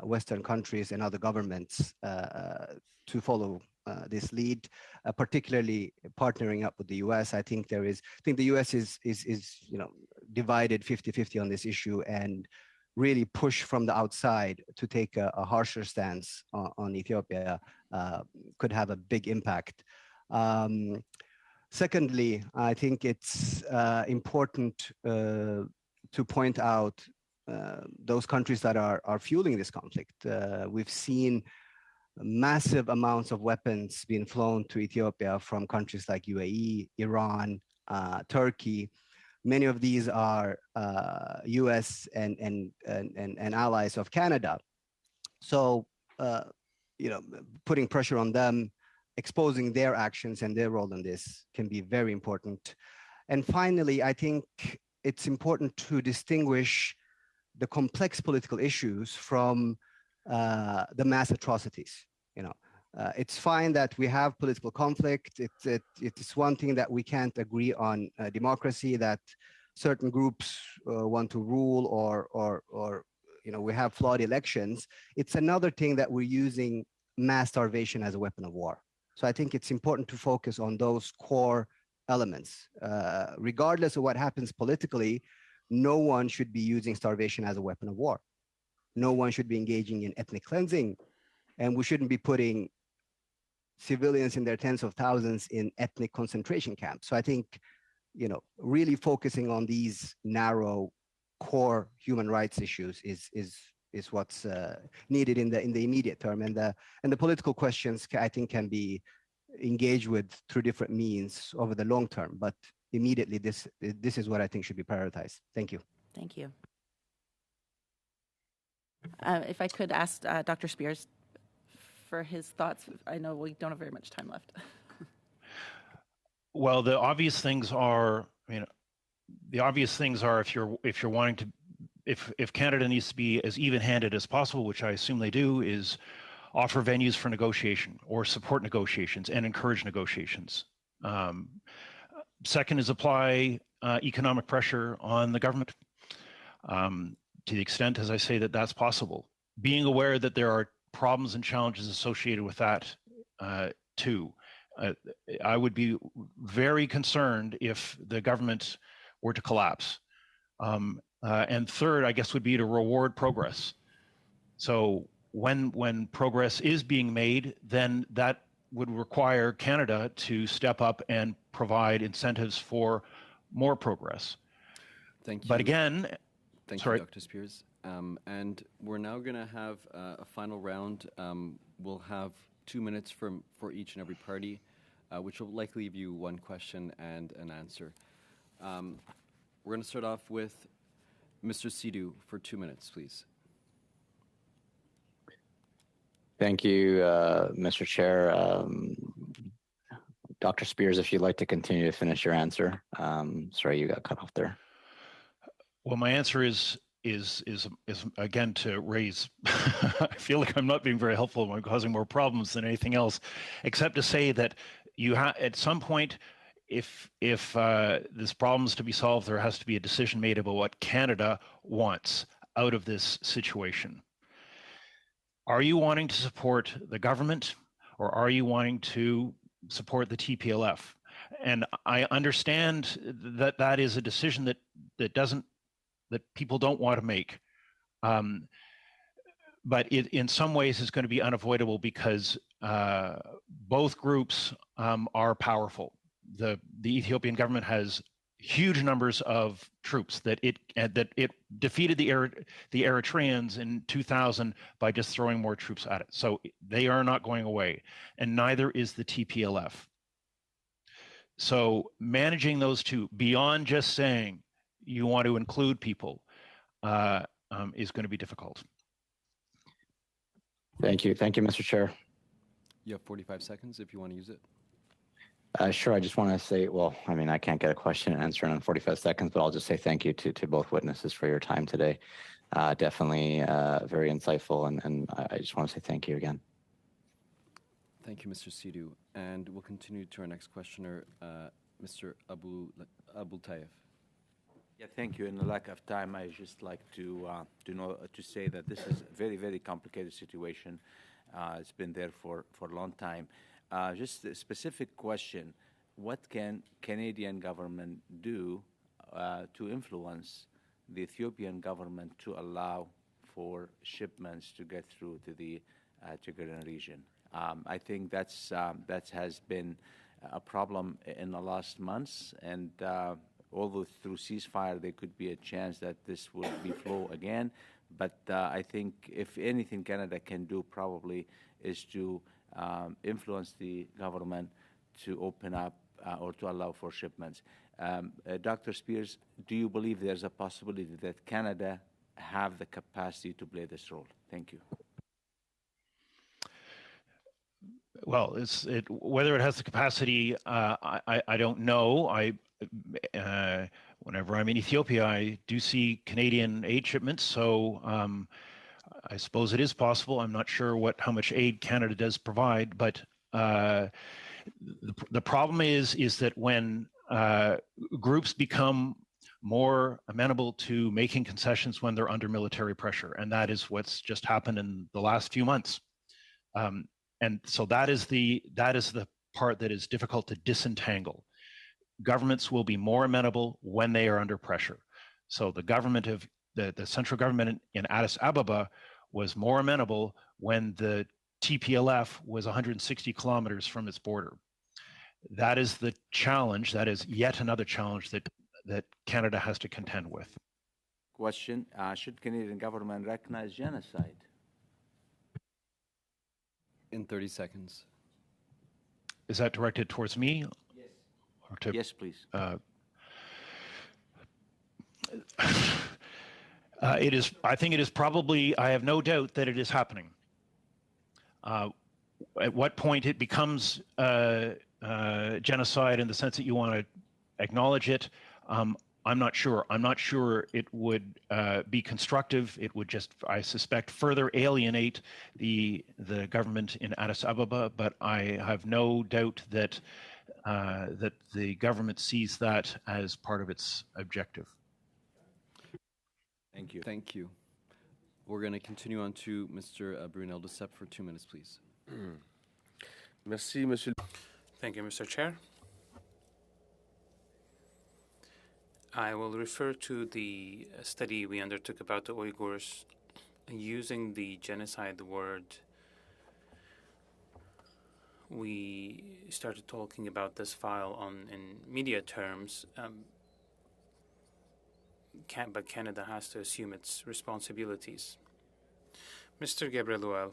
Speaker 6: Western countries and other governments to follow this lead, particularly partnering up with the U.S. I think the U.S. is you know, divided 50-50 on this issue, and really push from the outside to take a harsher stance on Ethiopia could have a big impact. Secondly, I think it's important to point out those countries that are fueling this conflict. We've seen massive amounts of weapons being flown to Ethiopia from countries like UAE, Iran, Turkey. Many of these are US and allies of Canada. So, you know, putting pressure on them, exposing their actions and their role in this can be very important. And finally, I think it's important to distinguish the complex political issues from the mass atrocities. You know, it's fine that we have political conflict. It's one thing that we can't agree on democracy, that certain groups want to rule, or you know, we have flawed elections. It's another thing that we're using mass starvation as a weapon of war. So I think it's important to focus on those core elements. Regardless of what happens politically, no one should be using starvation as a weapon of war. No one should be engaging in ethnic cleansing, and we shouldn't be putting civilians in their tens of thousands in ethnic concentration camps. So I think, you know, really focusing on these narrow core human rights issues is what's needed in the immediate term, and the political questions I think can be engaged with through different means over the long term. But immediately, this is what I think should be prioritized. Thank you.
Speaker 4: Thank you. If I could ask Dr. Spears for his thoughts. I know we don't have very much time left.
Speaker 7: Well, the obvious things are, if you're wanting to, if Canada needs to be as even-handed as possible, which I assume they do, is offer venues for negotiation or support negotiations and encourage negotiations. Second is apply economic pressure on the government to the extent, as I say, that that's possible. Being aware that there are problems and challenges associated with that too. I would be very concerned if the government were to collapse. And third, I guess, would be to reward progress. So when progress is being made, then that would require Canada to step up and provide incentives for more progress.
Speaker 1: Thank you.
Speaker 7: But again,
Speaker 1: thank you, Dr. Spears. And we're now going to have a final round. We'll have 2 minutes for each and every party, which will likely give you one question and an answer. We're going to start off with Mr. Sidhu for 2 minutes, please.
Speaker 10: Thank you, Mr. Chair. Dr. Spears, if you'd like to continue to finish your answer. Sorry, you got cut off there.
Speaker 7: Well, my answer is again to raise. I feel like I'm not being very helpful. I'm causing more problems than anything else, except to say that you have at some point, if this problem is to be solved, there has to be a decision made about what Canada wants out of this situation. Are you wanting to support the government, or are you wanting to support the TPLF? And I understand that that is a decision that people don't want to make. But it, in some ways, is going to be unavoidable because both groups are powerful. The Ethiopian government has huge numbers of troops that it defeated the Eritreans in 2000 by just throwing more troops at it. So they are not going away, and neither is the TPLF. So managing those two beyond just saying you want to include people is going to be difficult.
Speaker 10: Thank you, Mr. Chair.
Speaker 1: You have 45 seconds if you want to use it.
Speaker 10: Sure, I just want to say, well, I mean, I can't get a question and answer in 45 seconds, but I'll just say thank you to both witnesses for your time today. Definitely very insightful, and I just want to say thank you again.
Speaker 1: Thank you, Mr. Sidhu. And we'll continue to our next questioner, Mr. Abu Tayyaf.
Speaker 3: Yeah, thank you. In the lack of time, I just like to say that this is a very, very complicated situation. It's been there for a long time. Just a specific question: what can Canadian government do to influence the Ethiopian government to allow for shipments to get through to the Tigrayan region? I think that has been a problem in the last months, and although through ceasefire there could be a chance that this would be flow again, but I think if anything Canada can do probably is to influence the government to open up or to allow for shipments. Dr. Spears, do you believe there's a possibility that Canada have the capacity to play this role? Thank you.
Speaker 7: Well, whether it has the capacity, I don't know. Whenever I'm in Ethiopia, I do see Canadian aid shipments, so I suppose it is possible. I'm not sure how much aid Canada does provide, but the problem is that when groups become more amenable to making concessions when they're under military pressure, and that is what's just happened in the last few months. And so that is the part that is difficult to disentangle. Governments will be more amenable when they are under pressure. So the government of the central government in Addis Ababa was more amenable when the TPLF was 160 kilometers from its border. That is the challenge. That is yet another challenge that Canada has to contend with.
Speaker 3: Question: should Canadian government recognize genocide?
Speaker 1: In 30 seconds.
Speaker 7: Is that directed towards me?
Speaker 3: Yes.
Speaker 7: Or to,
Speaker 3: yes, please.
Speaker 7: It is. I think it is probably. I have no doubt that it is happening. At what point it becomes genocide in the sense that you want to acknowledge it, I'm not sure. I'm not sure it would be constructive. It would just, I suspect, further alienate the government in Addis Ababa. But I have no doubt that that the government sees that as part of its objective.
Speaker 3: Thank you.
Speaker 1: Thank you. We're going to continue on to Mr. Brunel Duceppe for 2 minutes, please.
Speaker 9: Merci, Monsieur.
Speaker 2: Thank you, Mr. Chair. I will refer to the study we undertook about the Uyghurs using the genocide word. We started talking about this file in media terms, but Canada has to assume its responsibilities. Mr. Gabriel Luel,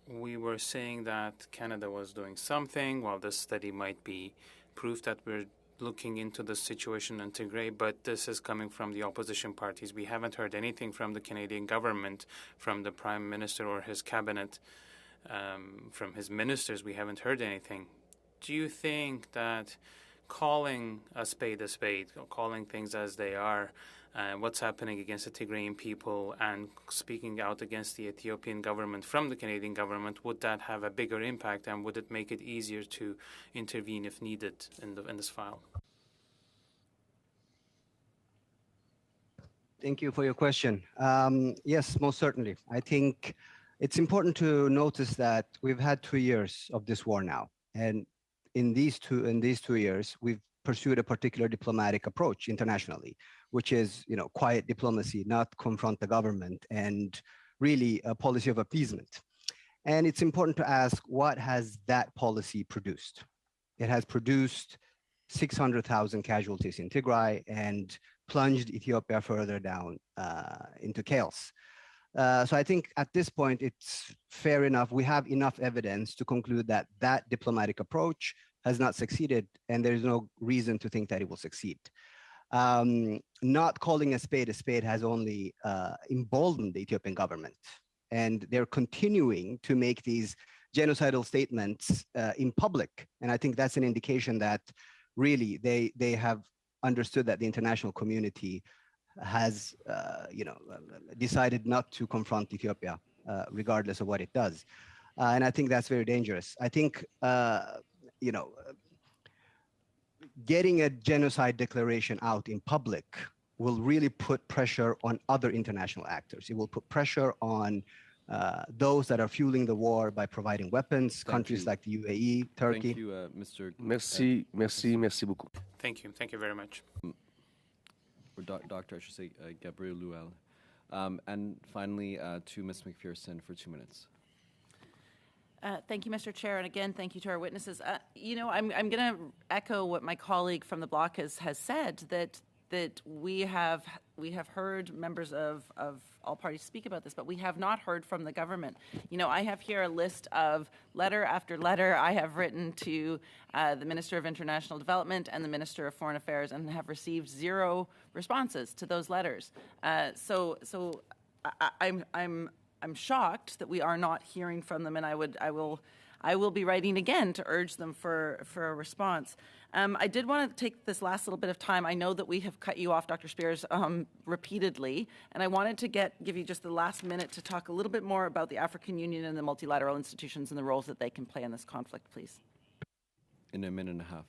Speaker 2: we were saying that Canada was doing something, while this study might be proof that we're looking into the situation in Tigray, but this is coming from the opposition parties. We haven't heard anything from the Canadian government, from the Prime Minister or his cabinet, from his ministers. We haven't heard anything. Do you think that calling a spade, or calling things as they are, what's happening against the Tigrayan people, and speaking out against the Ethiopian government from the Canadian government, would that have a bigger impact, and would it make it easier to intervene if needed in this file?
Speaker 6: Thank you for your question. Yes, most certainly. I think it's important to notice that we've had 2 years of this war now, and in these 2 years, we've pursued a particular diplomatic approach internationally, which is, quiet diplomacy, not confront the government, and really a policy of appeasement. And it's important to ask, what has that policy produced? It has produced 600,000 casualties in Tigray and plunged Ethiopia further down into chaos. So I think at this point, it's fair enough. We have enough evidence to conclude that that diplomatic approach has not succeeded, and there's no reason to think that it will succeed. Not calling a spade has only emboldened the Ethiopian government, and they're continuing to make these genocidal statements in public. And I think that's an indication that really they have understood that the international community has decided not to confront Ethiopia, regardless of what it does. And I think that's very dangerous. I think, getting a genocide declaration out in public will really put pressure on other international actors. It will put pressure on those that are fueling the war by providing weapons, countries like the UAE, Turkey.
Speaker 1: Thank you, Mr.
Speaker 9: Merci beaucoup.
Speaker 2: Thank you very much.
Speaker 1: Or Dr. I should say, Gabriel Luel. And finally, to Ms. McPherson for 2 minutes.
Speaker 4: Thank you, Mr. Chair, and again, thank you to our witnesses. I'm going to echo what my colleague from the bloc has said, that we have heard members of all parties speak about this, but we have not heard from the government. I have here a list of letter after letter I have written to the Minister of International Development and the Minister of Foreign Affairs, and have received 0 responses to those letters. So I'm shocked that we are not hearing from them, and I will be writing again to urge them for a response. I did want to take this last little bit of time. I know that we have cut you off, Dr. Spears, repeatedly, and I wanted to give you just the last minute to talk a little bit more about the African Union and the multilateral institutions and the roles that they can play in this conflict, please.
Speaker 1: In a minute and a half.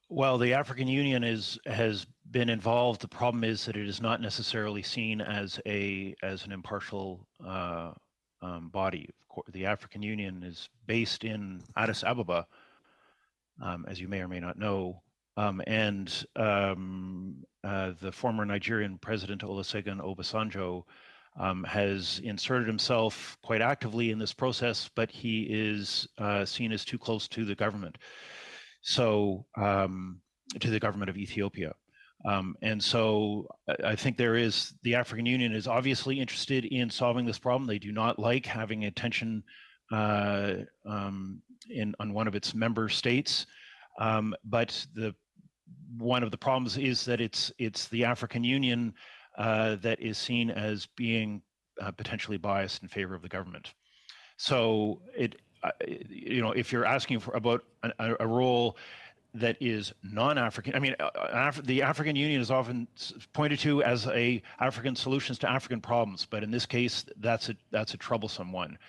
Speaker 7: Well, the African Union has been involved. The problem is that it is not necessarily seen as an impartial body. The African Union is based in Addis Ababa, as you may or may not know, and the former Nigerian President Olusegun Obasanjo has inserted himself quite actively in this process, but he is seen as too close to the government. So to the government of Ethiopia. And so I think the African Union is obviously interested in solving this problem. They do not like having attention on one of its member states. But one of the problems is that it's the African Union that is seen as being potentially biased in favor of the government. So if you're asking about a role that is non-African, I mean, the African Union is often pointed to as African solutions to African problems, but in this case, that's a troublesome one.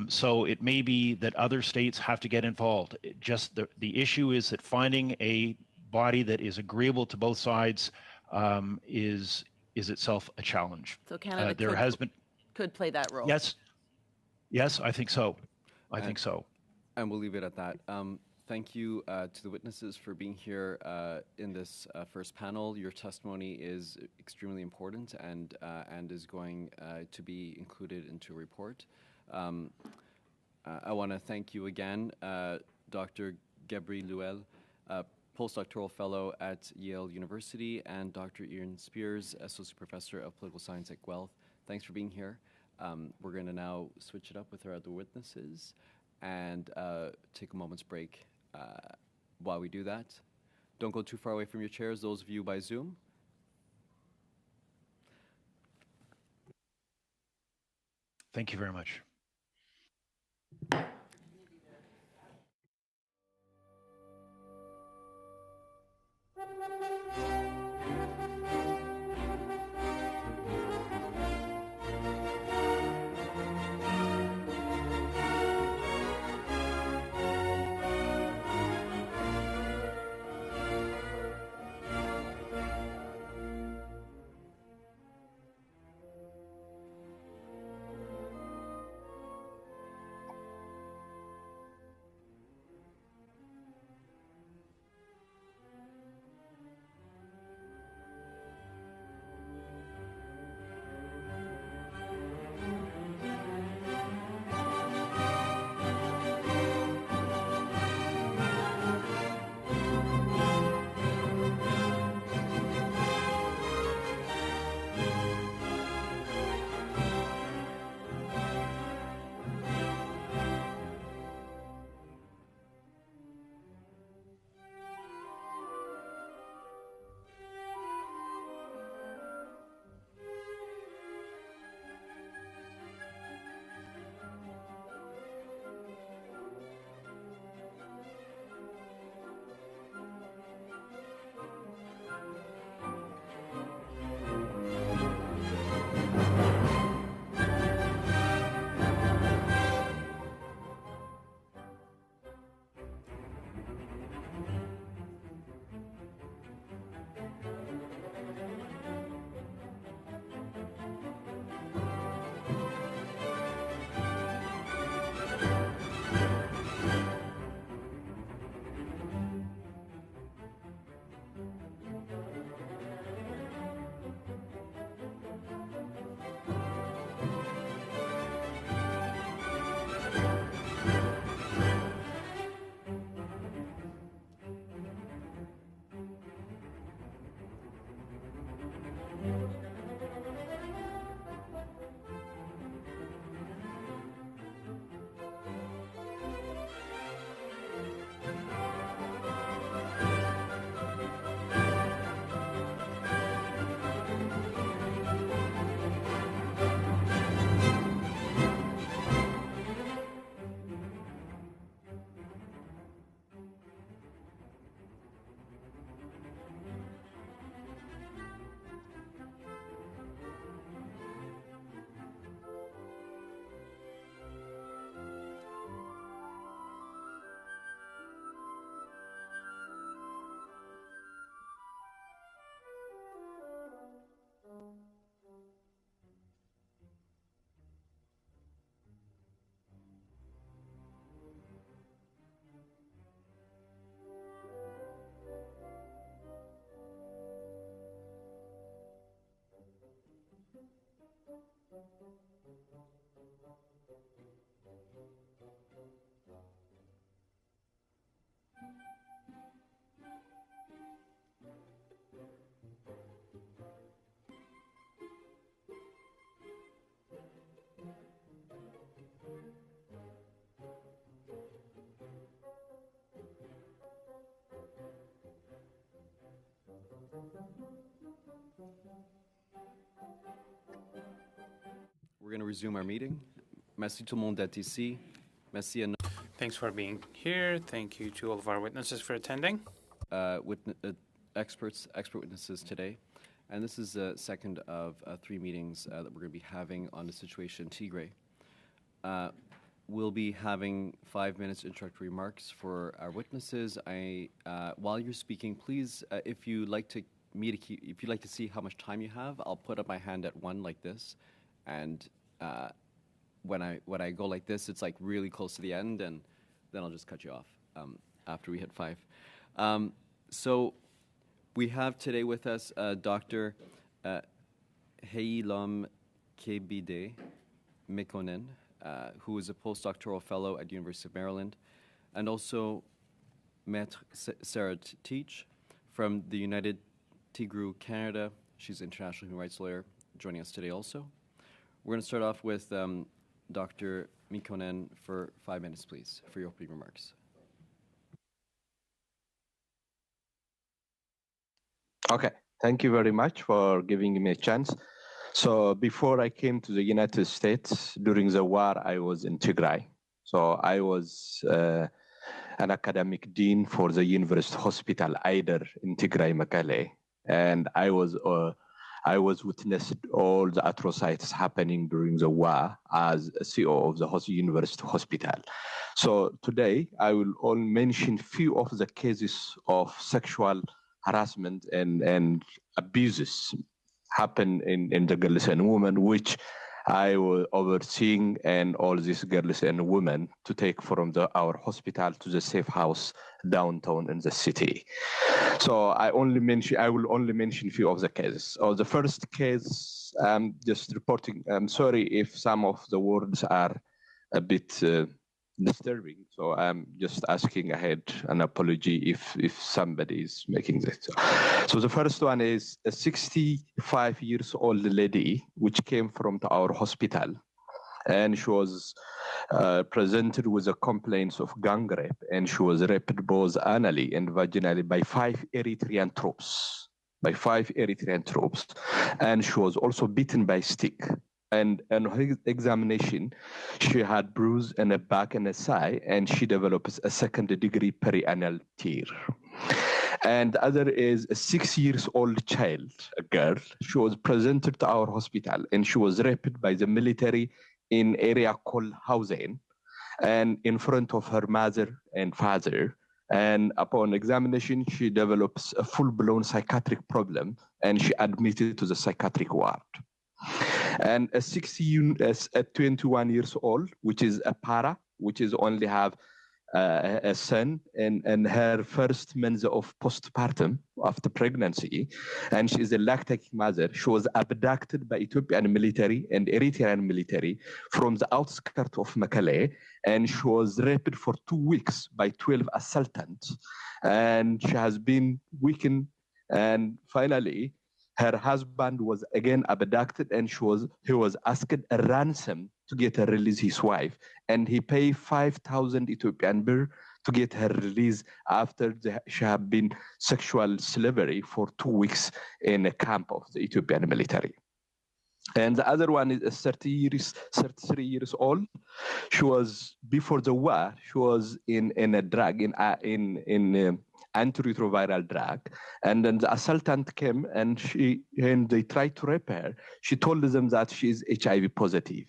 Speaker 7: So it may be that other states have to get involved. Just the issue is that finding a body that is agreeable to both sides is itself a challenge.
Speaker 4: So Canada could play that role.
Speaker 7: Yes, I think so. I think so.
Speaker 1: And we'll leave it at that. Thank you to the witnesses for being here in this first panel. Your testimony is extremely important and is going to be included into a report. I want to thank you again, Dr. Gabriel Luel, postdoctoral fellow at Yale University, and Dr. Ian Spears, associate professor of political science at Guelph. Thanks for being here. we're going to now switch it up with our other witnesses and take a moment's break while we do that. Don't go too far away from your chairs, those of you by Zoom.
Speaker 7: Thank you very much.
Speaker 1: We're going to resume our meeting. Merci tout le monde d'être ici. Merci à nos
Speaker 2: Thanks for being here. Thank you to all of our witnesses for attending.
Speaker 1: expert witnesses today. And this is the second of 3 meetings that we're going to be having on the situation in Tigray. We'll be having 5 minutes introductory remarks for our witnesses. While you're speaking, please, if you like to see how much time you have, I'll put up my hand at 1 like this, and when I go like this, it's like really close to the end, and then I'll just cut you off after we hit 5. So we have today with us Dr. Heilom Kebede Mekonnen, who is a postdoctoral fellow at the University of Maryland, and also Maître Sarah Teach from the United Tigray Canada. She's an international human rights lawyer, joining us today also. We're going to start off with Dr. Mikkonen for 5 minutes, please, for your opening remarks.
Speaker 9: Okay, thank you very much for giving me a chance. So before I came to the United States during the war, I was in Tigray. So I was an academic dean for the University Hospital Aider in Tigray, Mekelle, and I was witnessed all the atrocities happening during the war as a CEO of the University Hospital. So today I will only mention few of the cases of sexual harassment and abuses happen in the girls and women, which I was overseeing, and all these girls and women to take from our hospital to the safe house downtown in the city. So I will only mention a few of the cases. The first case, I'm just reporting. I'm sorry if some of the words are a bit disturbing. So I'm just asking ahead an apology if somebody is making this. So the first one is a 65-year-old lady which came from our hospital, and she was presented with a complaint of gang rape, and she was raped both anally and vaginally by 5 Eritrean troops. And she was also beaten by stick. And in her examination, she had bruise in her back and her side, and she develops a second-degree perianal tear. And the other is a 6-year-old child, a girl. She was presented to our hospital, and she was raped by the military in area called Hausen, and in front of her mother and father. And upon examination, she develops a full-blown psychiatric problem, and she admitted to the psychiatric ward. And a 21 years old, which is a para, which is only have a son and her first month of postpartum after pregnancy, and she is a lactating mother. She was abducted by Ethiopian military and Eritrean military from the outskirts of Mekelle, and she was raped for 2 weeks by 12 assailants, and she has been weakened, and finally her husband was again abducted, and he was asked a ransom to get her release his wife, and he paid 5,000 Ethiopian birr to get her release after she had been sexual slavery for 2 weeks in a camp of the Ethiopian military. And the other one is 33 years old. She was, before the war, she was in a drug, in antiretroviral drug. And then the assailtant came and they tried to rape her. She told them that she is HIV positive.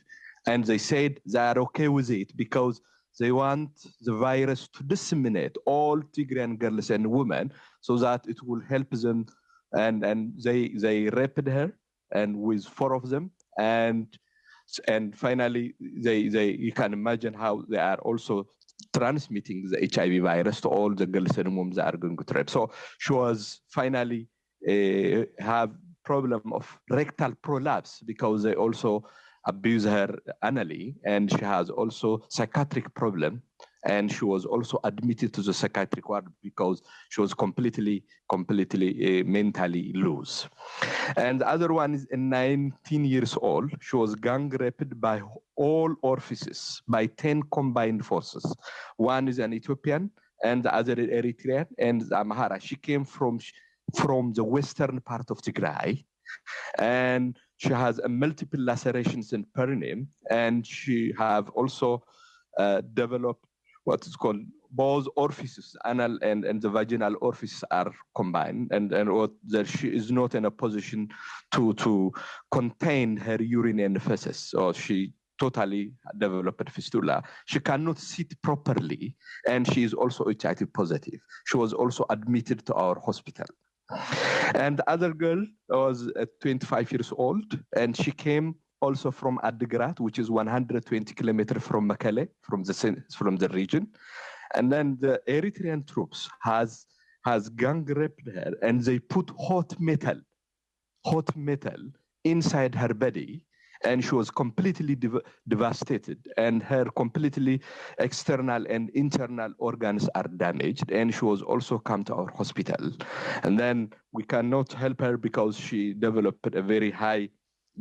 Speaker 9: And they said they are okay with it because they want the virus to disseminate all Tigrayan girls and women so that it will help them. And they raped her, and with 4 of them, and finally you can imagine how they are also transmitting the HIV virus to all the girls and women that are going to rape. So she was finally have problem of rectal prolapse because they also abuse her anally, and she has also psychiatric problem, and she was also admitted to the psychiatric ward because she was completely mentally loose. And the other one is 19 years old. She was gang raped by all officers, by 10 combined forces. One is an Ethiopian, and the other is Eritrean, and Amhara. She came from the western part of Tigray, and she has multiple lacerations in perineum, and she have also developed what is called both orifices, anal and the vaginal orifices are combined, and that she is not in a position to contain her urine and feces. So she totally developed fistula. She cannot sit properly, and she is also HIV positive. She was also admitted to our hospital. And the other girl was 25 years old, and she came also from Adigrat, which is 120 kilometers from Mekelle, from the region. And then the Eritrean troops has gang raped her, and they put hot metal inside her body, and she was completely devastated, and her completely external and internal organs are damaged, and she was also come to our hospital. And then we cannot help her because she developed a very high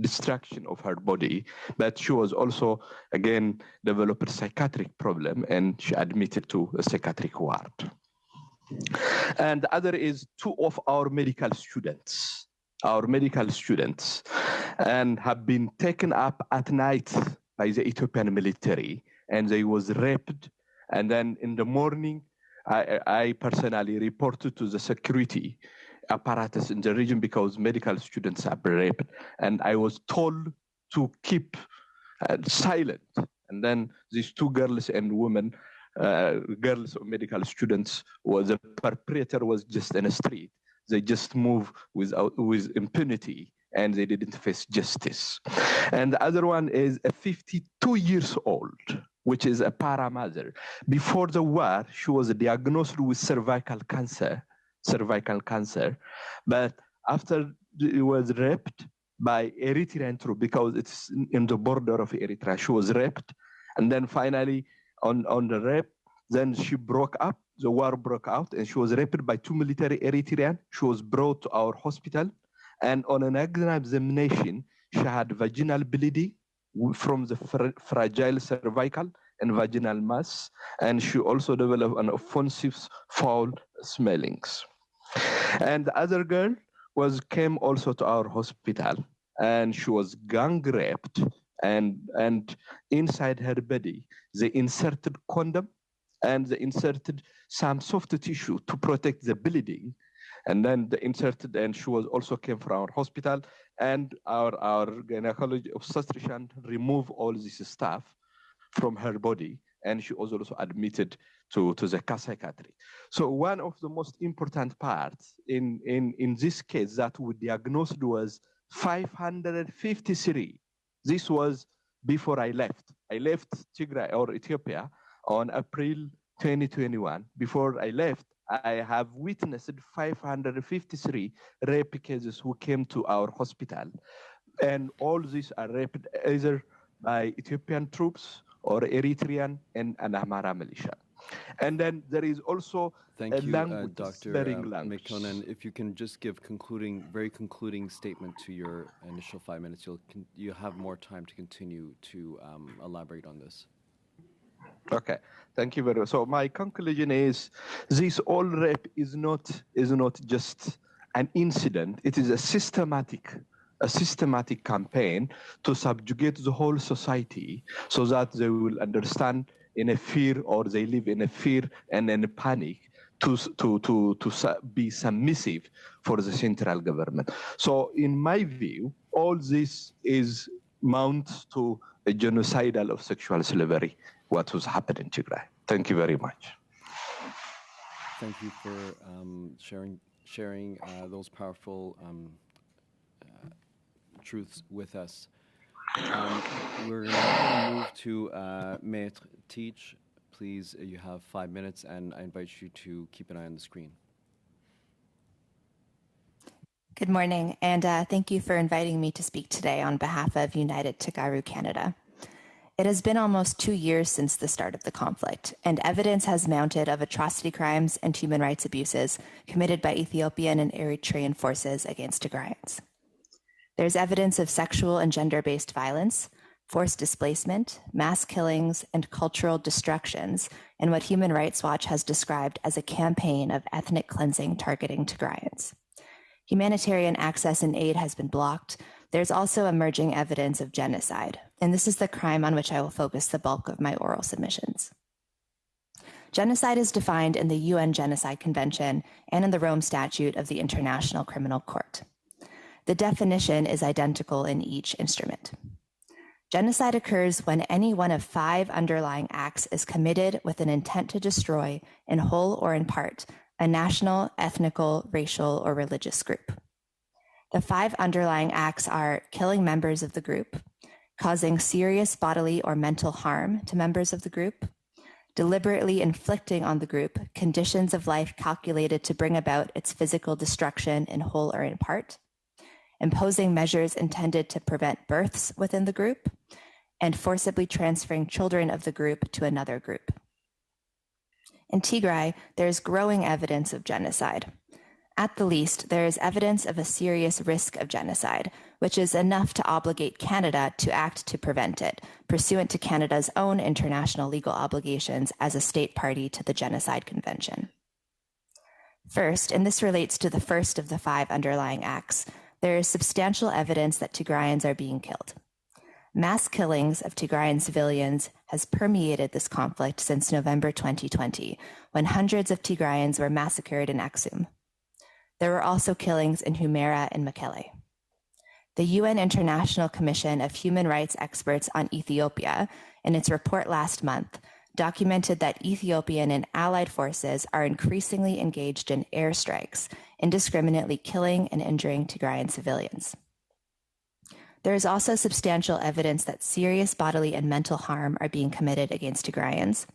Speaker 9: destruction of her body, but she was also, again, developed a psychiatric problem, and she admitted to a psychiatric ward. And the other is two of our medical students, and have been taken up at night by the Ethiopian military, and they was raped. And then in the morning, I personally reported to the security apparatus in the region because medical students have been raped, and I was told to keep silent. And then these two girls and women, girls or medical students, the perpetrator was just in the street. They just moved with impunity, and they didn't face justice. And the other one is a 52 years old, which is a para mother. Before the war, she was diagnosed with cervical cancer, but after it was raped by Eritrean troops, because it's in the border of Eritrea, she was raped. And then finally on the rape, then she broke up, the war broke out, and she was raped by two military Eritrean. She was brought to our hospital, and on an examination, she had vaginal bleeding from the fragile cervical and vaginal mass, and she also developed an offensive foul smellings. And the other girl came also to our hospital, and she was gang raped, and inside her body, they inserted condom, and they inserted some soft tissue to protect the bleeding. And then they inserted, and she was also came from our hospital, and our gynecology obstetrician removed all this stuff from her body, and she was also admitted to the psychiatry. So one of the most important parts in this case that we diagnosed was 553. This was before I left. I left Tigray or Ethiopia on April 2021. Before I left, I have witnessed 553 rape cases who came to our hospital. And all these are raped either by Ethiopian troops or Eritrean and Amhara militia. And then there is also
Speaker 1: Thank you,
Speaker 9: language,
Speaker 1: Dr.
Speaker 9: language.
Speaker 1: Mekonnen. If you can just give very concluding statement to your initial 5 minutes, you have more time to continue to elaborate on this.
Speaker 9: Okay, thank you very much. So my conclusion is this all rape is not just an incident. It is a systematic campaign to subjugate the whole society so that they will understand in a fear, or they live in a fear and in a panic to be submissive for the central government. So in my view, all this is mounts to a genocidal of sexual slavery, what was happening in Tigray. Thank you very much.
Speaker 1: Thank you for sharing those powerful truths with us. We're now going to move to Maître Teach. Please, you have 5 minutes, and I invite you to keep an eye on the screen.
Speaker 11: Good morning, and thank you for inviting me to speak today on behalf of United Tagaru Canada. It has been almost 2 years since the start of the conflict, and evidence has mounted of atrocity crimes and human rights abuses committed by Ethiopian and Eritrean forces against Tigrayans. There's evidence of sexual and gender-based violence, forced displacement, mass killings, and cultural destructions in what Human Rights Watch has described as a campaign of ethnic cleansing targeting Tigrayans. Humanitarian access and aid has been blocked. There's also emerging evidence of genocide, and this is the crime on which I will focus the bulk of my oral submissions. Genocide is defined in the UN Genocide Convention and in the Rome Statute of the International Criminal Court. The definition is identical in each instrument. Genocide occurs when any one of 5 underlying acts is committed with an intent to destroy, in whole or in part, a national, ethnical, racial, or religious group. The 5 underlying acts are killing members of the group, causing serious bodily or mental harm to members of the group, deliberately inflicting on the group conditions of life calculated to bring about its physical destruction in whole or in part, imposing measures intended to prevent births within the group, and forcibly transferring children of the group to another group. In Tigray, there is growing evidence of genocide. At the least, there is evidence of a serious risk of genocide, which is enough to obligate Canada to act to prevent it, pursuant to Canada's own international legal obligations as a state party to the Genocide Convention. First, and this relates to the first of the 5 underlying acts, there is substantial evidence that Tigrayans are being killed. Mass killings of Tigrayan civilians has permeated this conflict since November 2020, when hundreds of Tigrayans were massacred in Aksum. There were also killings in Humera and Mekelle. The UN International Commission of Human Rights Experts on Ethiopia, in its report last month, documented that Ethiopian and allied forces are increasingly engaged in airstrikes, indiscriminately killing and injuring Tigrayan civilians. There is also substantial evidence that serious bodily and mental harm are being committed against Tigrayans,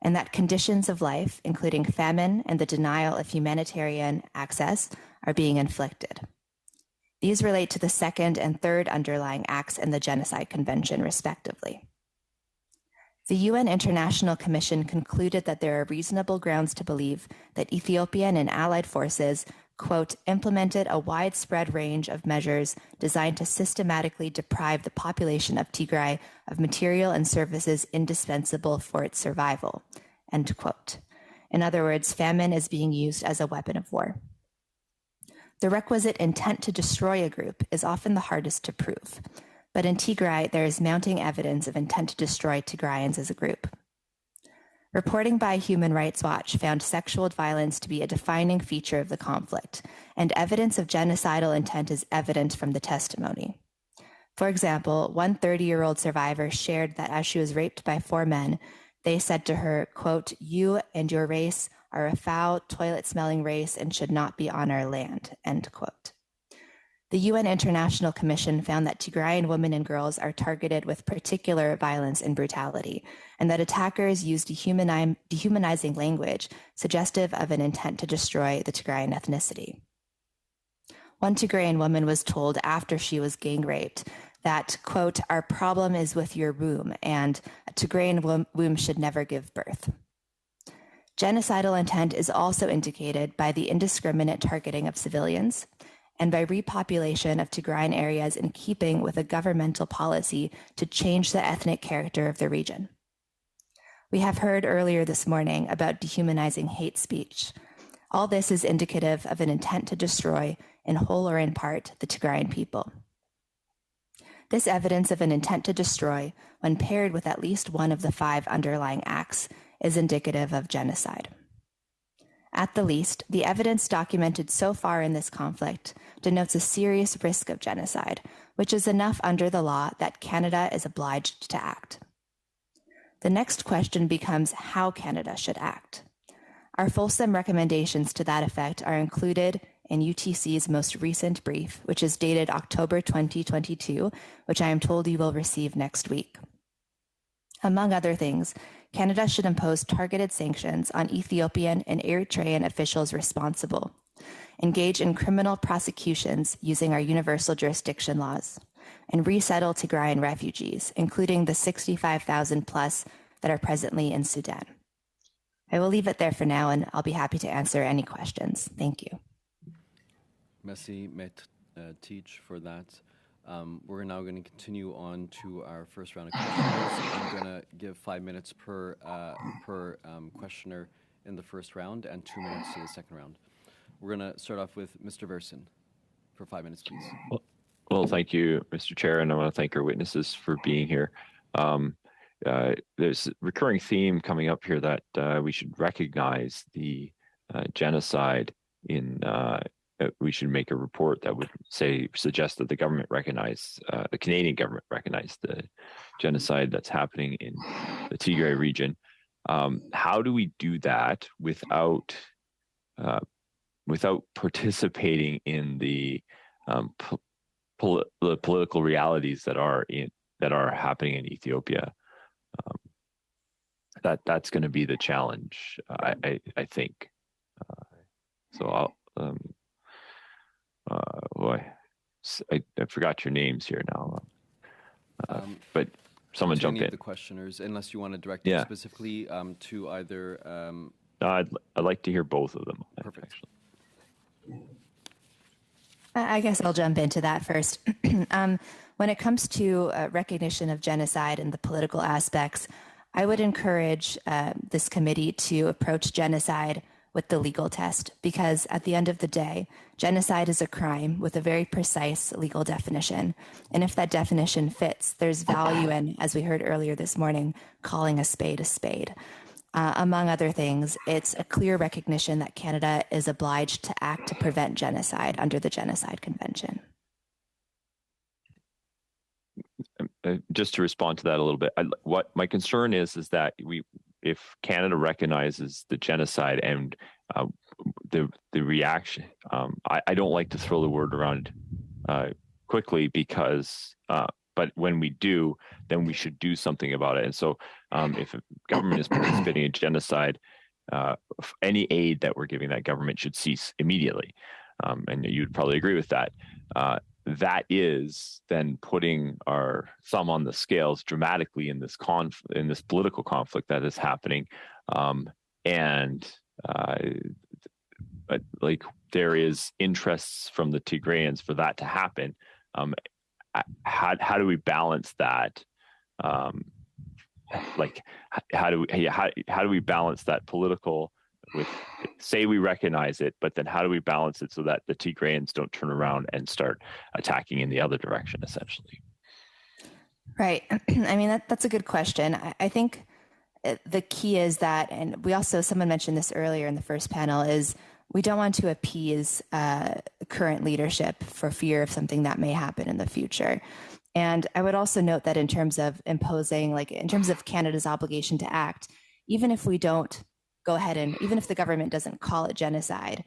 Speaker 11: and that conditions of life, including famine and the denial of humanitarian access, are being inflicted. These relate to the second and third underlying acts in the Genocide Convention, respectively. The UN International Commission concluded that there are reasonable grounds to believe that Ethiopian and allied forces, quote, implemented a widespread range of measures designed to systematically deprive the population of Tigray of material and services indispensable for its survival, end quote. In other words, famine is being used as a weapon of war. The requisite intent to destroy a group is often the hardest to prove, but in Tigray, there is mounting evidence of intent to destroy Tigrayans as a group. Reporting by Human Rights Watch found sexual violence to be a defining feature of the conflict, and evidence of genocidal intent is evident from the testimony. For example, one 30-year-old survivor shared that as she was raped by 4 men, they said to her, quote, "You and your race are a foul, toilet-smelling race and should not be on our land," end quote. The UN International Commission found that Tigrayan women and girls are targeted with particular violence and brutality, and that attackers use dehumanizing language suggestive of an intent to destroy the Tigrayan ethnicity. One Tigrayan woman was told after she was gang raped that, quote, "Our problem is with your womb, and a Tigrayan womb should never give birth." Genocidal intent is also indicated by the indiscriminate targeting of civilians, and by repopulation of Tigrayan areas in keeping with a governmental policy to change the ethnic character of the region. We have heard earlier this morning about dehumanizing hate speech. All this is indicative of an intent to destroy, in whole or in part, the Tigrayan people. This evidence of an intent to destroy, when paired with at least one of the 5 underlying acts, is indicative of genocide. At the least, the evidence documented so far in this conflict denotes a serious risk of genocide, which is enough under the law that Canada is obliged to act. The next question becomes how Canada should act. Our fulsome recommendations to that effect are included in UTC's most recent brief, which is dated October 2022, which I am told you will receive next week. Among other things, Canada should impose targeted sanctions on Ethiopian and Eritrean officials responsible, engage in criminal prosecutions using our universal jurisdiction laws, and resettle Tigrayan refugees, including the 65,000 plus that are presently in Sudan. I will leave it there for now, and I'll be happy to answer any questions. Thank you.
Speaker 1: Merci, Maître Teach, for that. We're now going to continue on to our first round of questioners. I'm going to give 5 minutes per questioner in the first round and 2 minutes to the second round. We're going to start off with Mr. Versen for 5 minutes, please.
Speaker 5: Well, thank you, Mr. Chair, and I want to thank our witnesses for being here. There's a recurring theme coming up here that we should recognize the genocide in we should make a report that would suggest that the government recognize, the Canadian government recognize the genocide that's happening in the Tigray region. How do we do that without participating in the political realities that are happening in Ethiopia? That's going to be the challenge, I think. So I'll. I forgot your names here now, but someone jump in.
Speaker 1: The questioners, unless you want to direct them specifically to either.
Speaker 5: I'd like to hear both of them.
Speaker 1: Perfect.
Speaker 5: Actually.
Speaker 11: I guess I'll jump into that first. When it comes to recognition of genocide and the political aspects, I would encourage this committee to approach genocide with the legal test, because at the end of the day, genocide is a crime with a very precise legal definition. And if that definition fits, there's value in, as we heard earlier this morning, calling a spade a spade. Among other things, it's a clear recognition that Canada is obliged to act to prevent genocide under the Genocide Convention.
Speaker 5: Just to respond to that a little bit, what my concern is that if Canada recognizes the genocide and the reaction, I don't like to throw the word around quickly because, but when we do, then we should do something about it. And so, if a government is participating in genocide, any aid that we're giving that government should cease immediately. And you'd probably agree with that. That is then putting our thumb on the scales dramatically in this political conflict that is happening, but like there is interests from the Tigrayans for that to happen. How do we balance that? Like how do we balance that political with, say we recognize it, but then how do we balance it so that the Tigrayans don't turn around and start attacking in the other direction, essentially?
Speaker 11: Right. I mean, that's a good question. I think the key is that, and someone mentioned this earlier in the first panel, is we don't want to appease current leadership for fear of something that may happen in the future. And I would also note that in terms of imposing, in terms of Canada's obligation to act, even if we don't go ahead and even if the government doesn't call it genocide,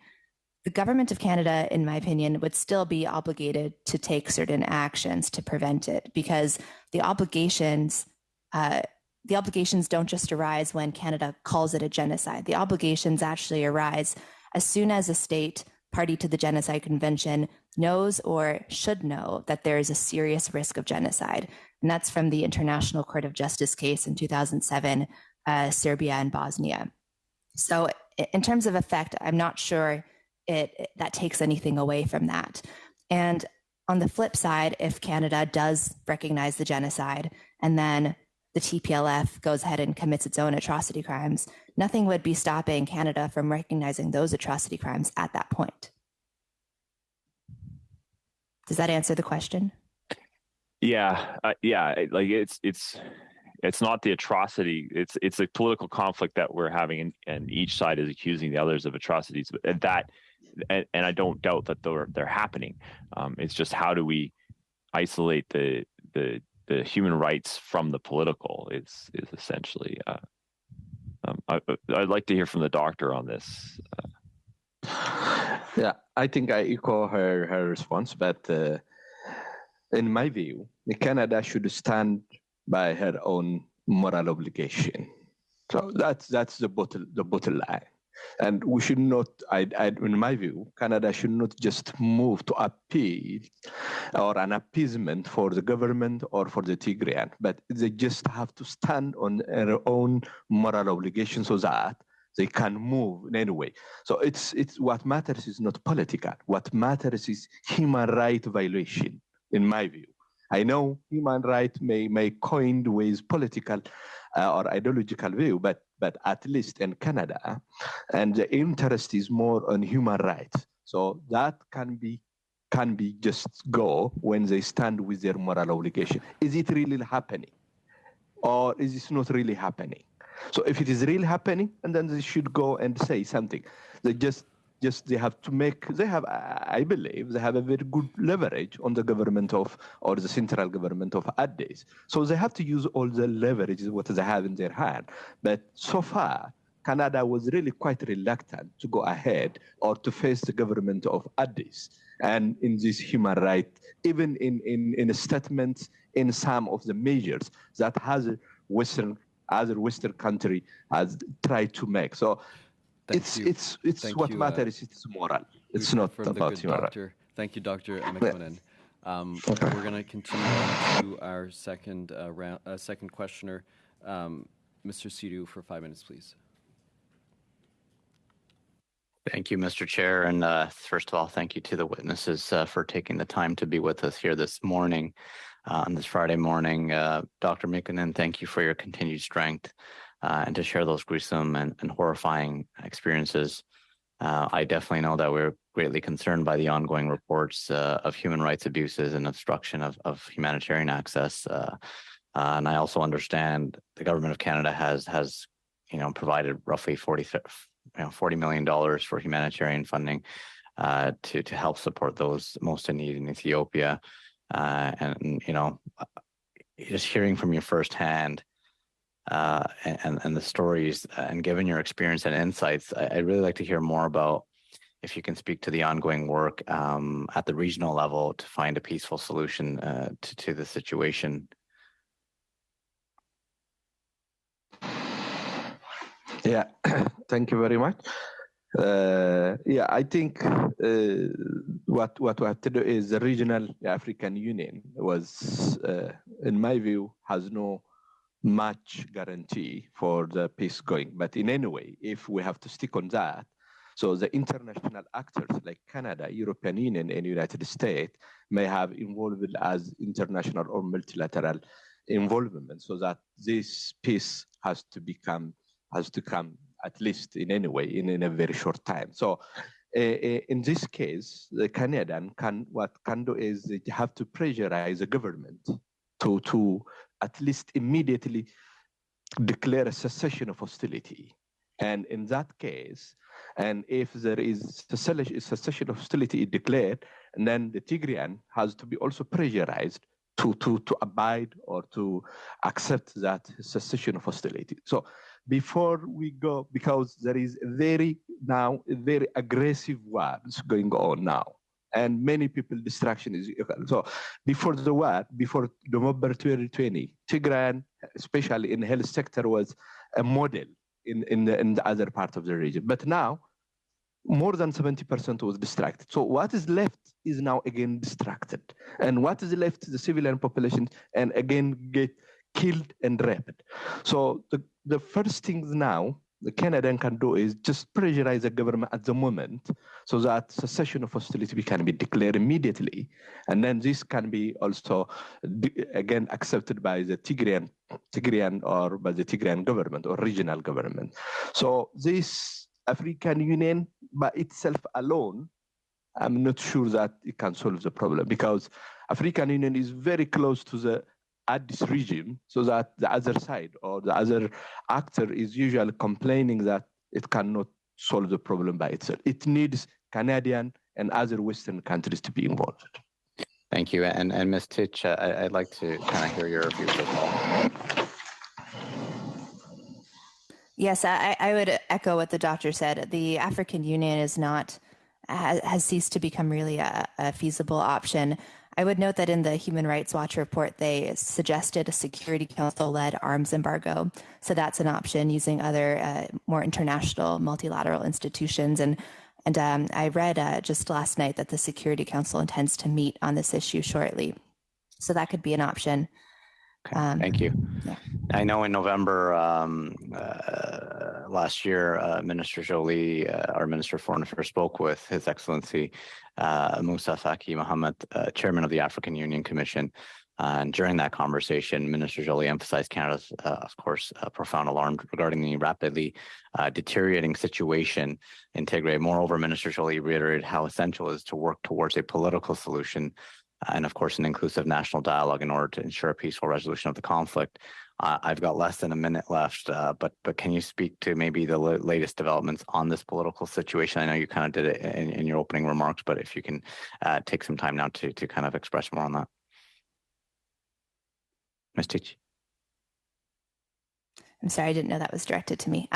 Speaker 11: the government of Canada, in my opinion, would still be obligated to take certain actions to prevent it, because the obligations don't just arise when Canada calls it a genocide. The obligations actually arise as soon as a state party to the Genocide Convention knows or should know that there is a serious risk of genocide. And that's from the International Court of Justice case in 2007, Serbia and Bosnia. So in terms of effect, I'm not sure that takes anything away from that. And on the flip side, if Canada does recognize the genocide and then the TPLF goes ahead and commits its own atrocity crimes, nothing would be stopping Canada from recognizing those atrocity crimes at that point. Does that answer the question?
Speaker 5: Yeah. Like it's not the atrocity. It's a political conflict that we're having, and each side is accusing the others of atrocities. And I don't doubt that they're happening. It's just how do we isolate the human rights from the political? Is essentially. I'd like to hear from the doctor on this.
Speaker 9: Yeah, I think I echo her response, but in my view, Canada should stand by her own moral obligation. So that's the bottom line. And we should not, in my view, Canada should not just move to appeal or an appeasement for the government or for the Tigrayan, but they just have to stand on their own moral obligation so that they can move in any way. So it's what matters is not political. What matters is human right violation, in my view. I know human rights may coined with political or ideological view, but at least in Canada, and the interest is more on human rights. So that can be just go when they stand with their moral obligation. Is it really happening, or is it not really happening? So if it is really happening, and then they should go and say something. They have to make, I believe, they have a very good leverage on the government or the central government of Addis. So they have to use all the leverages what they have in their hand. But so far, Canada was really quite reluctant to go ahead or to face the government of Addis. And in this human right, even in a statement in some of the measures that other Western country has tried to make. So it's what matters. It's moral. It's not about human rights.
Speaker 1: Thank you, Dr. McMillan. We're going to continue on to our second questioner, Mr. Sidhu, for 5 minutes, please.
Speaker 10: Thank you, Mr. Chair. And first of all, thank you to the witnesses for taking the time to be with us here this morning, on this Friday morning. Dr. Mikkonen, thank you for your continued strength and to share those gruesome and horrifying experiences. I definitely know that we're greatly concerned by the ongoing reports of human rights abuses and obstruction of humanitarian access. And I also understand the government of Canada has provided roughly $40 million for humanitarian funding to help support those most in need in Ethiopia. And just hearing from you firsthand and the stories and given your experience and insights, I'd really like to hear more about if you can speak to the ongoing work at the regional level to find a peaceful solution to the situation.
Speaker 9: Yeah, thank you very much. I think what we have to do is the regional African Union was, in my view, has no much guarantee for the peace going. But in any way, if we have to stick on that, so the international actors like Canada, European Union, and United States may have involved as international or multilateral involvement, so that this peace has to come at least in any way in a very short time. So in this case, the Canadian what can do is they have to pressurize the government to at least immediately declare a cessation of hostility. And in that case, and if there is cessation of hostility declared, and then the Tigrayan has to be also pressurized to abide or to accept that cessation of hostility. So before we go, because there is a very aggressive war going on now, and many people distraction is so. Before the war, before November 2020, Tigrayan, especially in the health sector, was a model in the other part of the region. But now, more than 70% was distracted. So what is left is now again distracted, and what is left is the civilian population, and again get killed and raped. So the first things now the Canadian can do is just pressurize the government at the moment so that cessation of hostility can be declared immediately. And then this can be also, again, accepted by the Tigrayan or by the Tigrayan government or regional government. So this African Union by itself alone, I'm not sure that it can solve the problem, because African Union is very close to the Addis regime, so that the other side or the other actor is usually complaining that it cannot solve the problem by itself. It needs Canadian and other Western countries to be involved.
Speaker 10: Thank you. And Ms. Titch, I'd like to kind of hear your views as well.
Speaker 11: Yes, I would echo what the doctor said. The African Union has ceased to become really a feasible option. I would note that in the Human Rights Watch report, they suggested a Security Council-led arms embargo. So that's an option, using other more international multilateral institutions. And I read just last night that the Security Council intends to meet on this issue shortly. So that could be an option.
Speaker 10: Okay, thank you.
Speaker 11: Yeah.
Speaker 10: I know in November last year, Minister Joly, our Minister of Foreign Affairs, spoke with His Excellency Moussa Faki Mohammed, Chairman of the African Union Commission. And during that conversation, Minister Joly emphasized Canada's, of course, profound alarm regarding the rapidly deteriorating situation in Tigray. Moreover, Minister Joly reiterated how essential it is to work towards a political solution and, of course, an inclusive national dialogue in order to ensure a peaceful resolution of the conflict. I've got less than a minute left, but can you speak to maybe the latest developments on this political situation? I know you kind of did it in your opening remarks, but if you can take some time now to kind of express more on that. Ms. Titch.
Speaker 11: I'm sorry, I didn't know that was directed to me.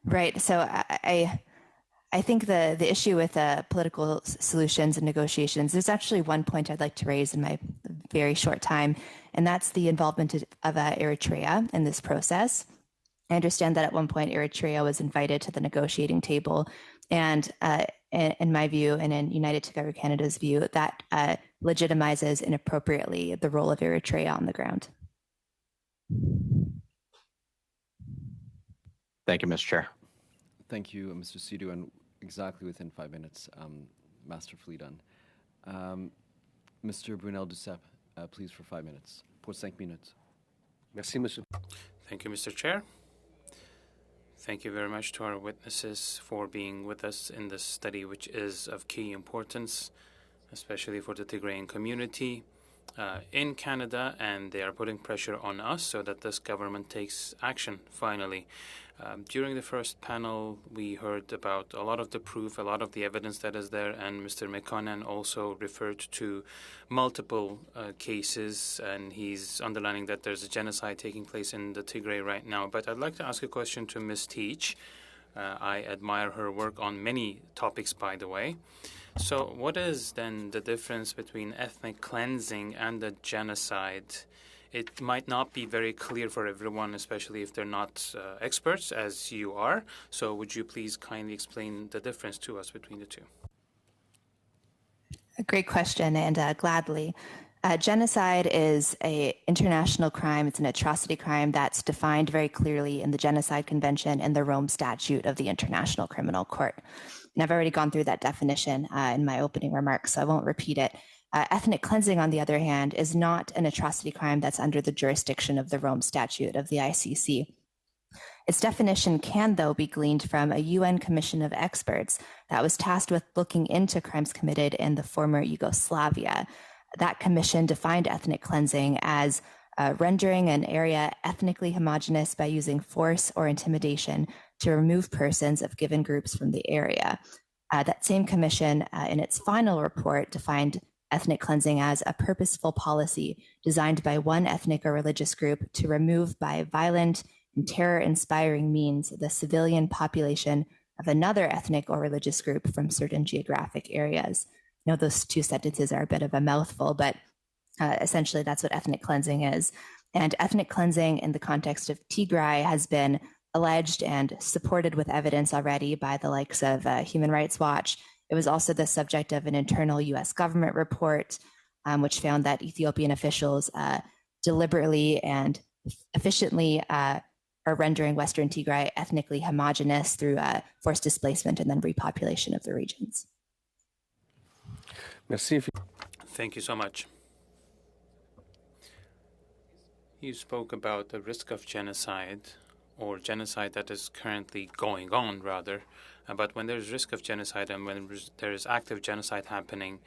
Speaker 11: Right, so I think the issue with political solutions and negotiations, there's actually one point I'd like to raise in my very short time, and that's the involvement of Eritrea in this process. I understand that at one point Eritrea was invited to the negotiating table, and in my view and in United Together Canada's view, that legitimizes inappropriately the role of Eritrea on the ground.
Speaker 10: Thank you, Mr. Chair.
Speaker 1: Thank you, Mr. Sidhu. And exactly within 5 minutes, masterfully done. Mr. Brunel Duceppe, please, for 5 minutes. Pour 5 minutes.
Speaker 12: Merci, Monsieur.
Speaker 2: Thank you, Mr. Chair. Thank you very much to our witnesses for being with us in this study, which is of key importance, especially for the Tigrayan community in Canada, and they are putting pressure on us so that this government takes action, finally. During the first panel, we heard about a lot of the proof, a lot of the evidence that is there, and Mr. Mekonnen also referred to multiple cases, and he's underlining that there's a genocide taking place in the Tigray right now. But I'd like to ask a question to Ms. Teach. I admire her work on many topics, by the way. So what is then the difference between ethnic cleansing and the genocide? It might not be very clear for everyone, especially if they're not experts, as you are. So would you please kindly explain the difference to us between the two?
Speaker 11: A great question, and gladly. Genocide is an international crime. It's an atrocity crime that's defined very clearly in the Genocide Convention and the Rome Statute of the International Criminal Court. And I've already gone through that definition in my opening remarks, so I won't repeat it. Ethnic cleansing, on the other hand, is not an atrocity crime that's under the jurisdiction of the Rome Statute of the ICC. Its definition can, though, be gleaned from a UN commission of experts that was tasked with looking into crimes committed in the former Yugoslavia. That commission defined ethnic cleansing as rendering an area ethnically homogenous by using force or intimidation to remove persons of given groups from the area. That same commission, in its final report, defined ethnic cleansing as a purposeful policy designed by one ethnic or religious group to remove by violent and terror-inspiring means the civilian population of another ethnic or religious group from certain geographic areas. I know those two sentences are a bit of a mouthful, but essentially that's what ethnic cleansing is. And ethnic cleansing in the context of Tigray has been alleged and supported with evidence already by the likes of Human Rights Watch. It was also the subject of an internal U.S. government report, which found that Ethiopian officials deliberately and efficiently are rendering Western Tigray ethnically homogenous through forced displacement and then repopulation of the regions.
Speaker 12: Merci.
Speaker 2: Thank you so much. You spoke about the risk of genocide, or genocide that is currently going on, rather. But when there's risk of genocide and when there is active genocide happening,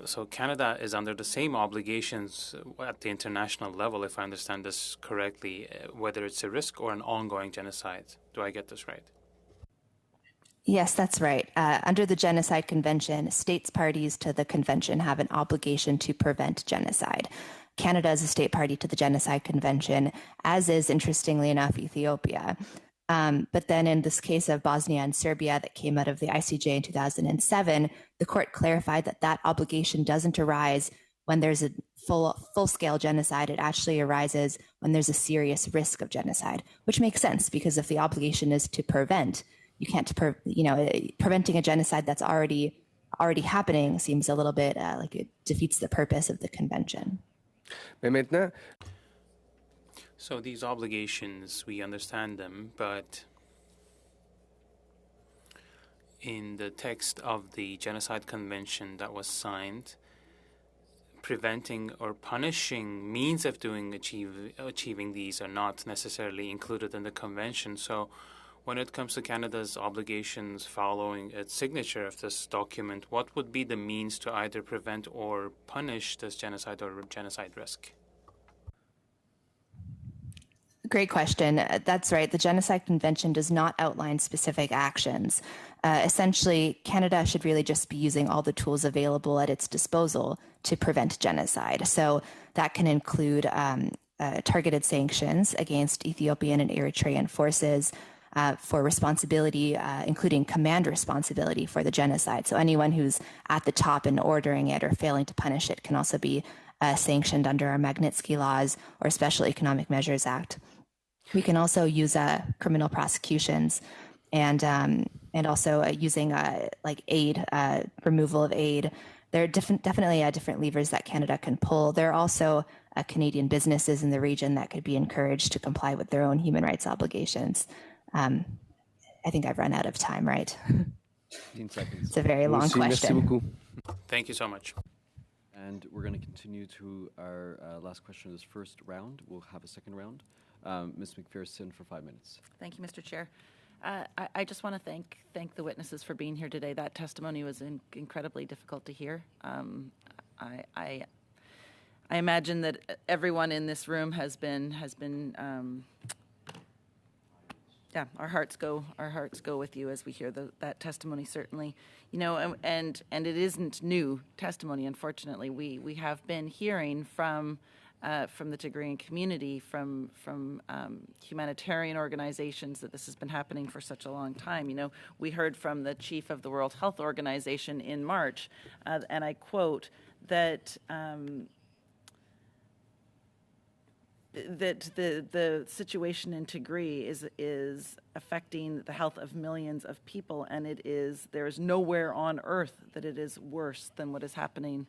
Speaker 2: so Canada is under the same obligations at the international level, if I understand this correctly, whether it's a risk or an ongoing genocide. Do I get this right?
Speaker 11: Yes, that's right. Under the Genocide Convention, states parties to the convention have an obligation to prevent genocide. Canada is a state party to the Genocide Convention, as is, interestingly enough, Ethiopia. But then in this case of Bosnia and Serbia that came out of the ICJ in 2007, the court clarified that that obligation doesn't arise when there's a full-scale genocide. It actually arises when there's a serious risk of genocide, which makes sense because if the obligation is to prevent, you can't, preventing a genocide that's already happening seems a little bit like it defeats the purpose of the convention.
Speaker 2: So these obligations, we understand them, but in the text of the Genocide Convention that was signed, preventing or punishing means of achieving these are not necessarily included in the convention. So when it comes to Canada's obligations following its signature of this document, what would be the means to either prevent or punish this genocide or genocide risk?
Speaker 11: Great question. That's right. The Genocide Convention does not outline specific actions. Essentially, Canada should really just be using all the tools available at its disposal to prevent genocide. So that can include targeted sanctions against Ethiopian and Eritrean forces for responsibility, including command responsibility for the genocide. So anyone who's at the top and ordering it or failing to punish it can also be sanctioned under our Magnitsky laws or Special Economic Measures Act. We can also use criminal prosecutions and also using like aid, removal of aid. There are definitely different levers that Canada can pull. There are also Canadian businesses in the region that could be encouraged to comply with their own human rights obligations. I think I've run out of time, right?
Speaker 1: 15 seconds.
Speaker 11: It's a very long question.
Speaker 2: Thank you so much.
Speaker 1: And we're going to continue to our last question of this first round. We'll have a second round. Ms. McPherson for 5 minutes.
Speaker 4: Thank you, Mr. Chair. I just want to thank the witnesses for being here today. That testimony was incredibly difficult to hear. I imagine that everyone in this room has been yeah, our hearts go with you as we hear that testimony, certainly. You know, and it isn't new testimony, unfortunately. We have been hearing from the Tigrayan community, from humanitarian organizations, that this has been happening for such a long time. You know, we heard from the chief of the World Health Organization in March, and I quote, that the situation in Tigray is affecting the health of millions of people, and there is nowhere on earth that it is worse than what is happening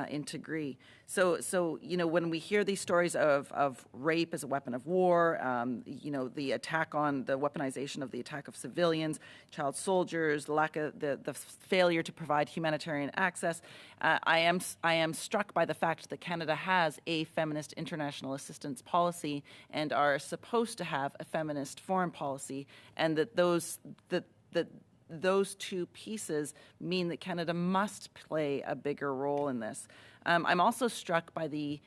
Speaker 4: in Tigray. So you know, when we hear these stories of rape as a weapon of war, you know, the attack on the weaponization of the attack of civilians, child soldiers, the failure to provide humanitarian access, I am struck by the fact that Canada has a feminist international assistance policy and are supposed to have a feminist foreign policy, and that those two pieces mean that Canada must play a bigger role in this. I'm also struck by the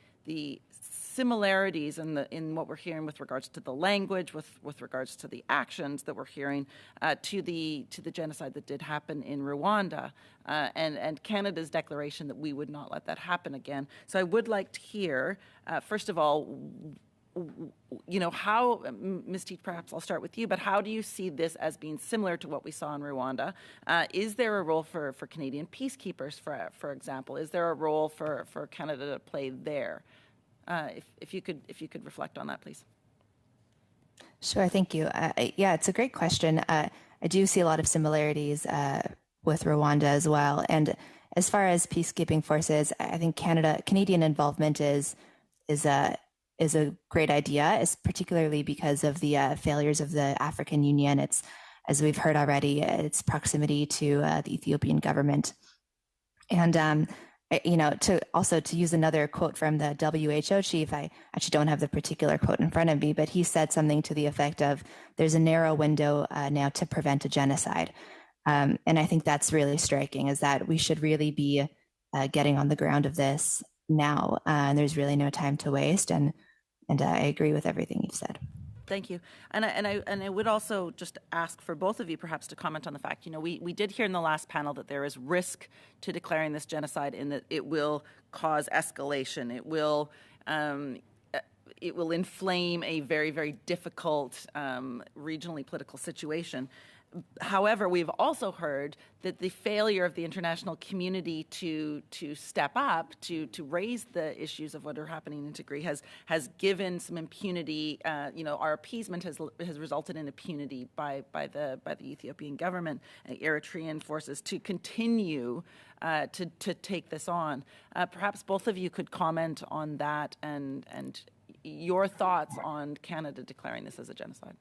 Speaker 4: similarities in what we're hearing with regards to the language, with regards to the actions that we're hearing to the genocide that did happen in Rwanda, and Canada's declaration that we would not let that happen again. So I would like to hear, first of all, you know, how, Ms. Teach, perhaps I'll start with you, but how do you see this as being similar to what we saw in Rwanda? Is there a role for Canadian peacekeepers, for example? Is there a role for Canada to play there? If you could reflect on that, please.
Speaker 11: Sure, thank you. Yeah, it's a great question. I do see a lot of similarities with Rwanda as well. And as far as peacekeeping forces, I think Canadian involvement is a great idea, particularly because of the failures of the African Union. It's, as we've heard already, its proximity to the Ethiopian government. And, you know, to use another quote from the WHO chief, I actually don't have the particular quote in front of me, but he said something to the effect of, there's a narrow window now to prevent a genocide. And I think that's really striking, is that we should really be getting on the ground of this now. And there's really no time to waste. And I agree with everything you've said.
Speaker 4: Thank you. And I would also just ask for both of you perhaps to comment on the fact, you know, we did hear in the last panel that there is risk to declaring this genocide, in that it will cause escalation. It will inflame a very, very difficult regionally political situation. However, we've also heard that the failure of the international community to step up, to raise the issues of what are happening in Tigray has given some impunity. You know, our appeasement has resulted in impunity by the Ethiopian government and Eritrean forces to continue to take this on. Perhaps both of you could comment on that and your thoughts on Canada declaring this as a genocide.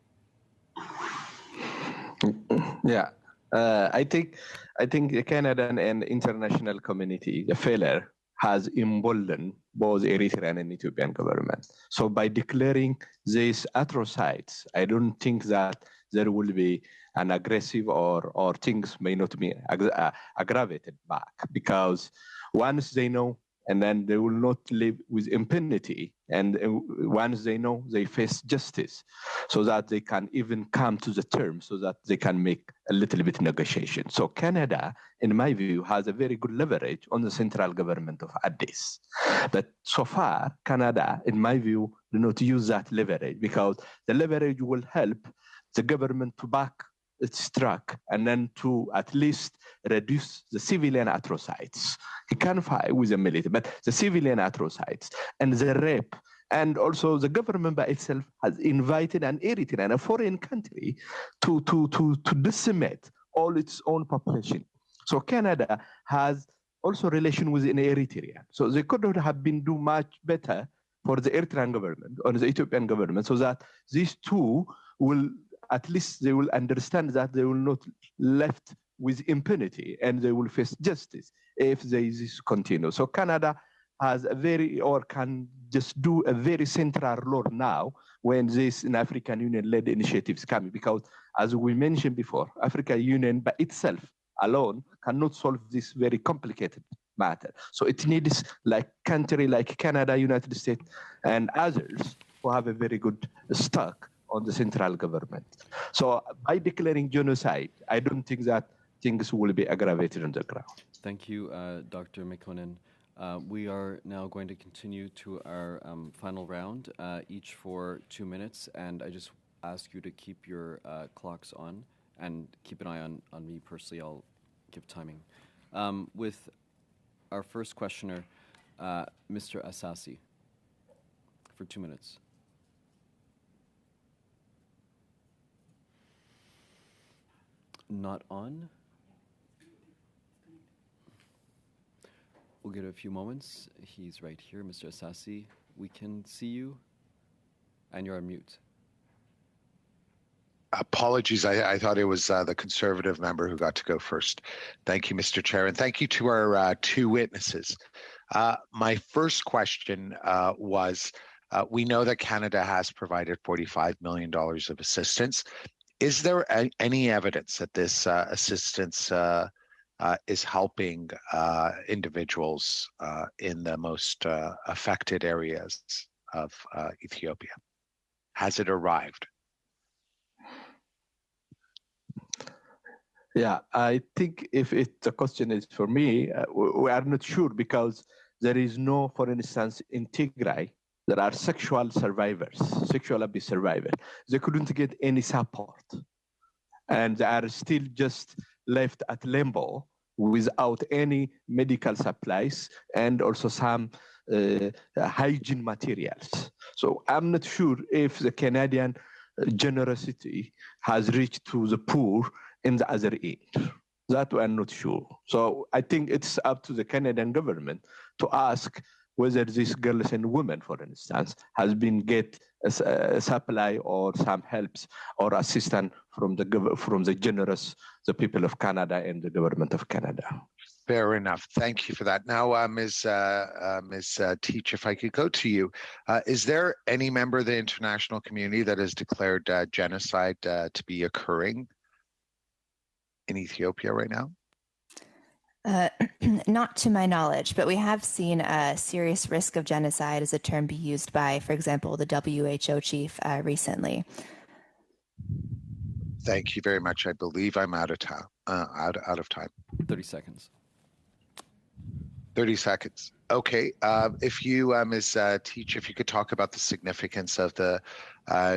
Speaker 9: Yeah, I think the Canadian and international community, the failure, has emboldened both Eritrean and Ethiopian government. So by declaring these atrocities, I don't think that there will be an aggressive or things may not be aggravated back, because once they know, and then they will not live with impunity. And once they know, they face justice, so that they can even come to the terms, so that they can make a little bit negotiation. So Canada, in my view, has a very good leverage on the central government of Addis. But so far, Canada, in my view, do not use that leverage, because the leverage will help the government to back its track, and then to at least reduce the civilian atrocities. He can fight with the military, but the civilian atrocities and the rape, and also the government by itself has invited an Eritrean, a foreign country, to decimate all its own population. So Canada has also relation with an Eritrea. So they could not have been do much better for the Eritrean government or the Ethiopian government, so that these two will, at least they will understand that they will not left with impunity, and they will face justice if this continue. So Canada has a very, or can just do a very central role now when this African Union-led initiatives coming, because as we mentioned before, African Union by itself alone cannot solve this very complicated matter. So it needs like country like Canada, United States, and others who have a very good stock on the central government. So by declaring genocide, I don't think that things will be aggravated on the ground.
Speaker 1: Thank you, Dr. Mekonnen. We are now going to continue to our final round, each for 2 minutes, and I just ask you to keep your clocks on and keep an eye on me personally. I'll give timing. With our first questioner, Mr. Assassi, for 2 minutes. Not on. We'll give it a few moments. He's right here, Mr. Assassi. We can see you, and you're on mute.
Speaker 8: Apologies, I thought it was the Conservative member who got to go first. Thank you, Mr. Chair, and thank you to our two witnesses. My first question was, we know that Canada has provided $45 million of assistance. Is there any evidence that this assistance is helping individuals in the most affected areas of Ethiopia? Has it arrived?
Speaker 9: Yeah, I think if the question is for me, we are not sure because there is no, for instance, in Tigray, there are sexual survivors, sexual abuse survivors. They couldn't get any support. And they are still just left at limbo without any medical supplies and also some hygiene materials. So I'm not sure if the Canadian generosity has reached to the poor in the other end. That I'm not sure. So I think it's up to the Canadian government to ask whether these girls and women, for instance, has been get a supply or some helps or assistance from the generous, the people of Canada and the government of Canada.
Speaker 8: Fair enough. Thank you for that. Now, Ms. Teach, if I could go to you, is there any member of the international community that has declared genocide to be occurring in Ethiopia right now?
Speaker 11: Not to my knowledge, but we have seen a serious risk of genocide as a term be used by, for example, the WHO chief recently.
Speaker 8: Thank you very much. I believe I'm out of time.
Speaker 1: 30 seconds.
Speaker 8: 30 seconds. Okay. If you, Ms. Teach, if you could talk about the significance of the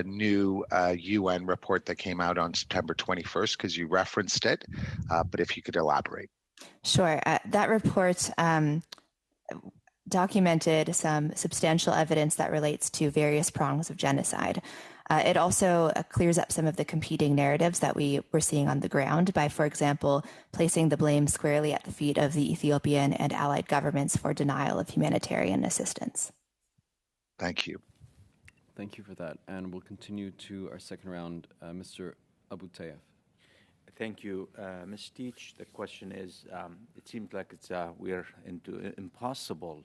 Speaker 8: new UN report that came out on September 21st, because you referenced it, but if you could elaborate.
Speaker 11: Sure. That report documented some substantial evidence that relates to various prongs of genocide. It also clears up some of the competing narratives that we were seeing on the ground by, for example, placing the blame squarely at the feet of the Ethiopian and allied governments for denial of humanitarian assistance.
Speaker 8: Thank you.
Speaker 1: Thank you for that. And we'll continue to our second round, Mr. Abu Tayyaf.
Speaker 3: Thank you, Ms. Teach. The question is, it seems like we're into an impossible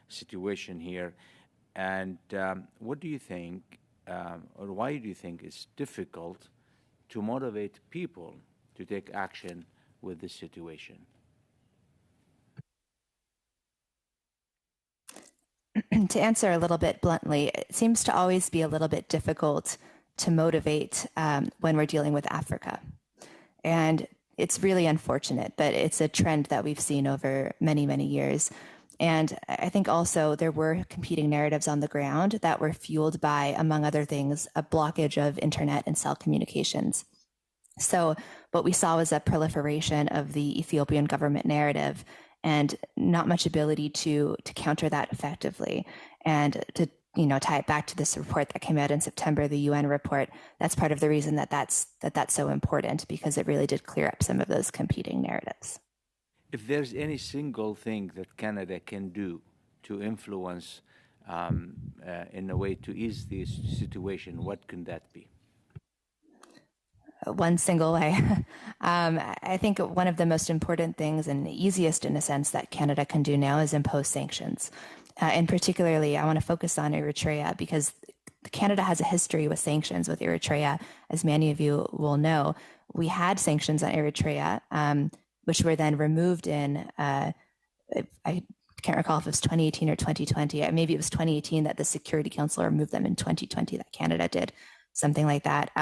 Speaker 3: situation here. And what do you think, or why do you think it's difficult to motivate people to take action with this situation?
Speaker 11: To answer a little bit bluntly, it seems to always be a little bit difficult to motivate when we're dealing with Africa. And it's really unfortunate, but it's a trend that we've seen over many, many years. And I think also there were competing narratives on the ground that were fueled by, among other things, a blockage of internet and cell communications. So what we saw was a proliferation of the Ethiopian government narrative and not much ability to counter that effectively. And to tie it back to this report that came out in September, the UN report, that's part of the reason that's so important, because it really did clear up some of those competing narratives.
Speaker 3: If there's any single thing that Canada can do to influence in a way to ease this situation, what can that be?
Speaker 11: one single way. I think one of the most important things and easiest in a sense that Canada can do now is impose sanctions. And particularly, I want to focus on Eritrea because Canada has a history with sanctions with Eritrea, as many of you will know. We had sanctions on Eritrea, which were then removed in, I can't recall if it was 2018 or 2020. Maybe it was 2018 that the Security Council removed them in 2020 that Canada did, something like that.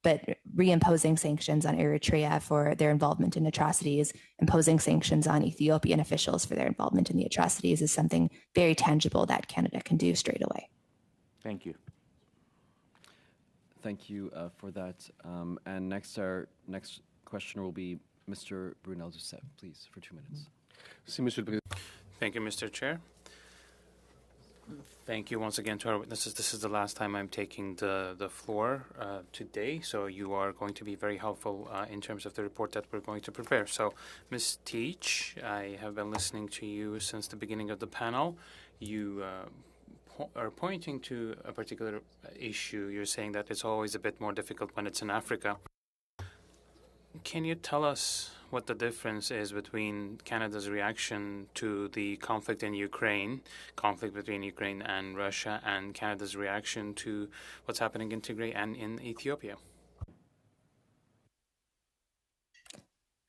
Speaker 11: But reimposing sanctions on Eritrea for their involvement in atrocities, imposing sanctions on Ethiopian officials for their involvement in the atrocities is something very tangible that Canada can do straight away.
Speaker 3: Thank you.
Speaker 1: Thank you for that. And next, our next questioner will be Mr. Brunel Duceppe, please, for 2 minutes.
Speaker 2: Thank you, Mr. Chair. Thank you once again to our witnesses. This is the last time I'm taking the floor today, so you are going to be very helpful in terms of the report that we're going to prepare. So, Ms. Teach, I have been listening to you since the beginning of the panel. You are pointing to a particular issue. You're saying that it's always a bit more difficult when it's in Africa. Can you tell us what the difference is between Canada's reaction to the conflict in Ukraine, conflict between Ukraine and Russia, and Canada's reaction to what's happening in Tigray and in Ethiopia?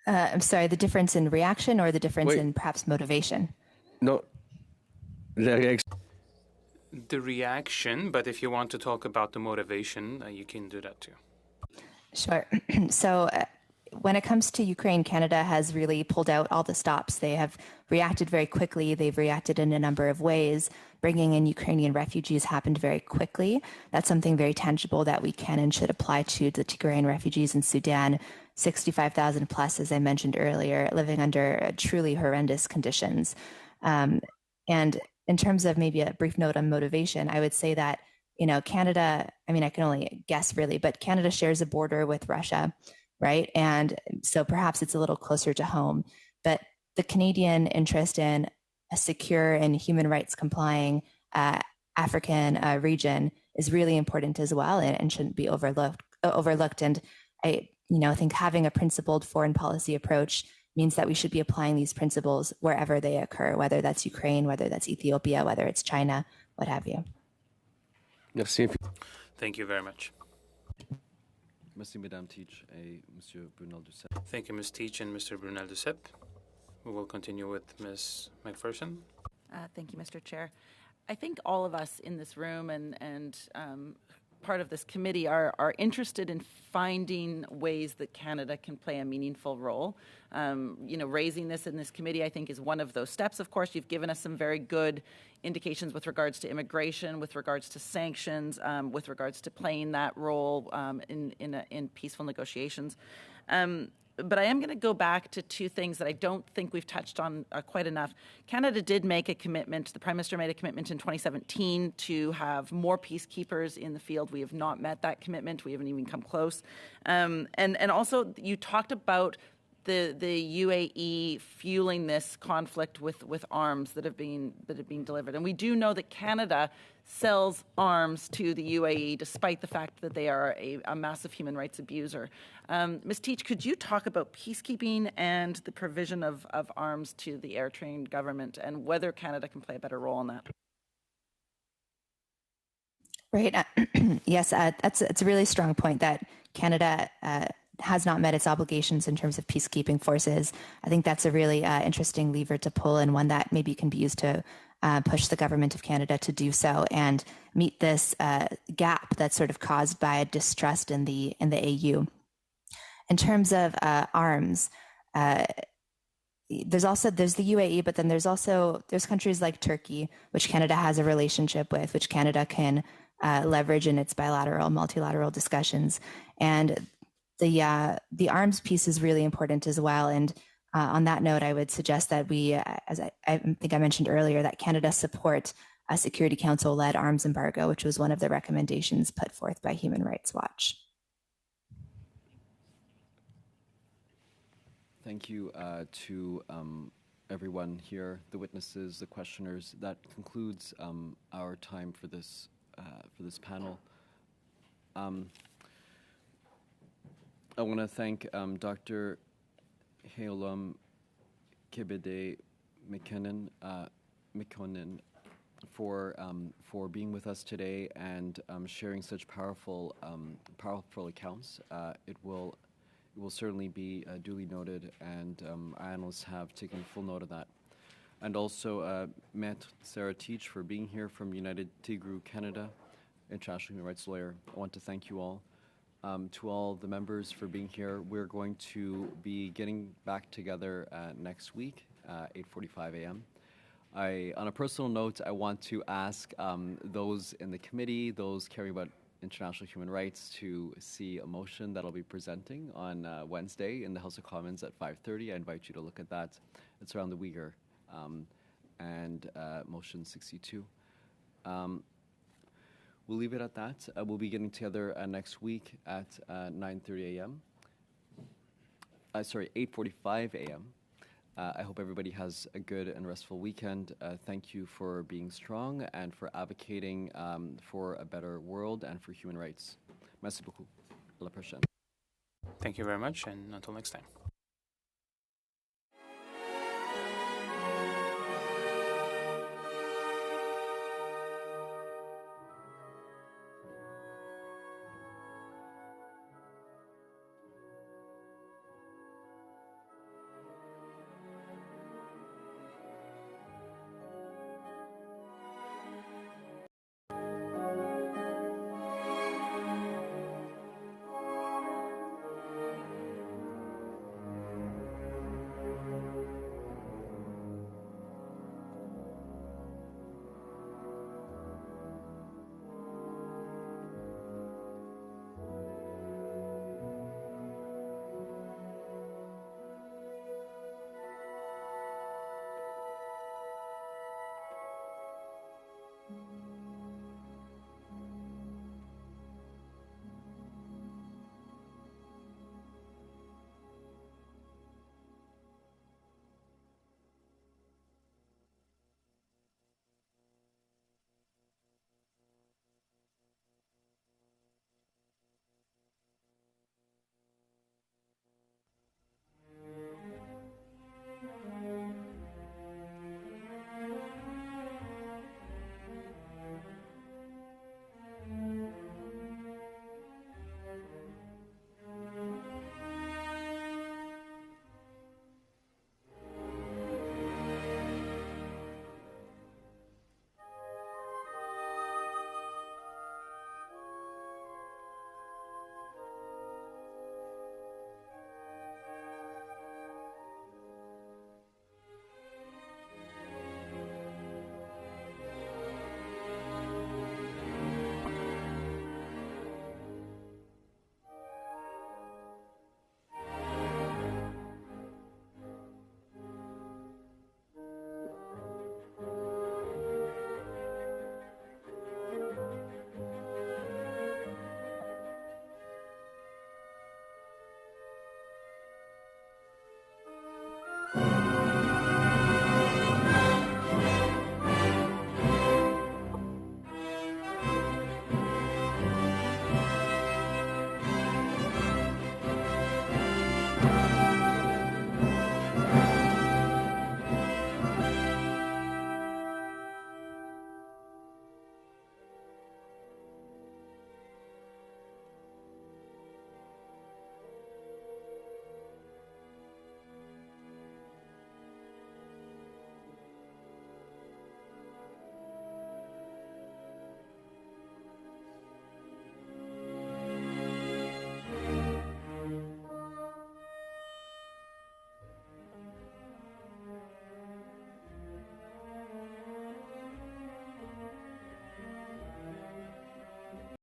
Speaker 11: I'm sorry, the difference in reaction or the difference in perhaps motivation?
Speaker 12: No.
Speaker 2: The reaction, but if you want to talk about the motivation, you can do that too.
Speaker 11: Sure. So when it comes to Ukraine, Canada has really pulled out all the stops. They have reacted very quickly. They've reacted in a number of ways. Bringing in Ukrainian refugees happened very quickly. That's something very tangible that we can and should apply to the Tigrayan refugees in Sudan. 65,000 plus, as I mentioned earlier, living under truly horrendous conditions. And in terms of maybe a brief note on motivation, I would say that, Canada, I can only guess really, but Canada shares a border with Russia, right? And so perhaps it's a little closer to home. But the Canadian interest in a secure and human rights complying African region is really important as well and shouldn't be overlooked. And I think having a principled foreign policy approach means that we should be applying these principles wherever they occur, whether that's Ukraine, whether that's Ethiopia, whether it's China, what have you.
Speaker 2: Thank you very much.
Speaker 1: Merci, Madame Teach et Monsieur Brunel Duceppe.
Speaker 2: Thank you, Ms. Teach and Mr. Brunel Duceppe. We will continue with Ms. McPherson.
Speaker 4: Thank you, Mr. Chair. I think all of us in this room and part of this committee are interested in finding ways that Canada can play a meaningful role. Raising this in this committee, I think, is one of those steps. Of course, you've given us some very good indications with regards to immigration, with regards to sanctions, with regards to playing that role in peaceful negotiations. But I am going to go back to two things that I don't think we've touched on quite enough. Canada did make a commitment, the Prime Minister made a commitment in 2017 to have more peacekeepers in the field. We have not met that commitment. We haven't even come close. And also, you talked about the UAE fueling this conflict with arms that have been delivered. And we do know that Canada sells arms to the UAE despite the fact that they are a massive human rights abuser. Ms. Teach, could you talk about peacekeeping and the provision of arms to the Eritrean government and whether Canada can play a better role in that?
Speaker 11: Right. Yes, it's a really strong point that Canada has not met its obligations in terms of peacekeeping forces. I think that's a really interesting lever to pull and one that maybe can be used to push the government of Canada to do so and meet this gap that's sort of caused by distrust in the AU. In terms of arms, there's the UAE, but then there's countries like Turkey, which Canada has a relationship with, which Canada can leverage in its bilateral, multilateral discussions. And the arms piece is really important as well. And on that note, I would suggest that we, as I think I mentioned earlier, that Canada support a Security Council-led arms embargo, which was one of the recommendations put forth by Human Rights Watch.
Speaker 1: Thank you to everyone here, the witnesses, the questioners. That concludes our time for this panel. I want to thank Dr. Heolum Kebede McKinnon for being with us today and sharing such powerful accounts. It will certainly be duly noted, and analysts have taken full note of that. And also Maître Sarah Teach for being here from United Tigru Canada, international human rights lawyer. I want to thank you all. To all the members for being here. We're going to be getting back together next week, 8:45 a.m. On a personal note, I want to ask those in the committee, those caring about international human rights, to see a motion that I'll be presenting on Wednesday in the House of Commons at 5:30. I invite you to look at that. It's around the Uyghur and motion 62. We'll leave it at that. We'll be getting together next week at 9:30 a.m. 8:45 a.m. I hope everybody has a good and restful weekend. Thank you for being strong and for advocating for a better world and for human rights. Merci beaucoup. À la prochaine.
Speaker 2: Thank you very much, and until next time.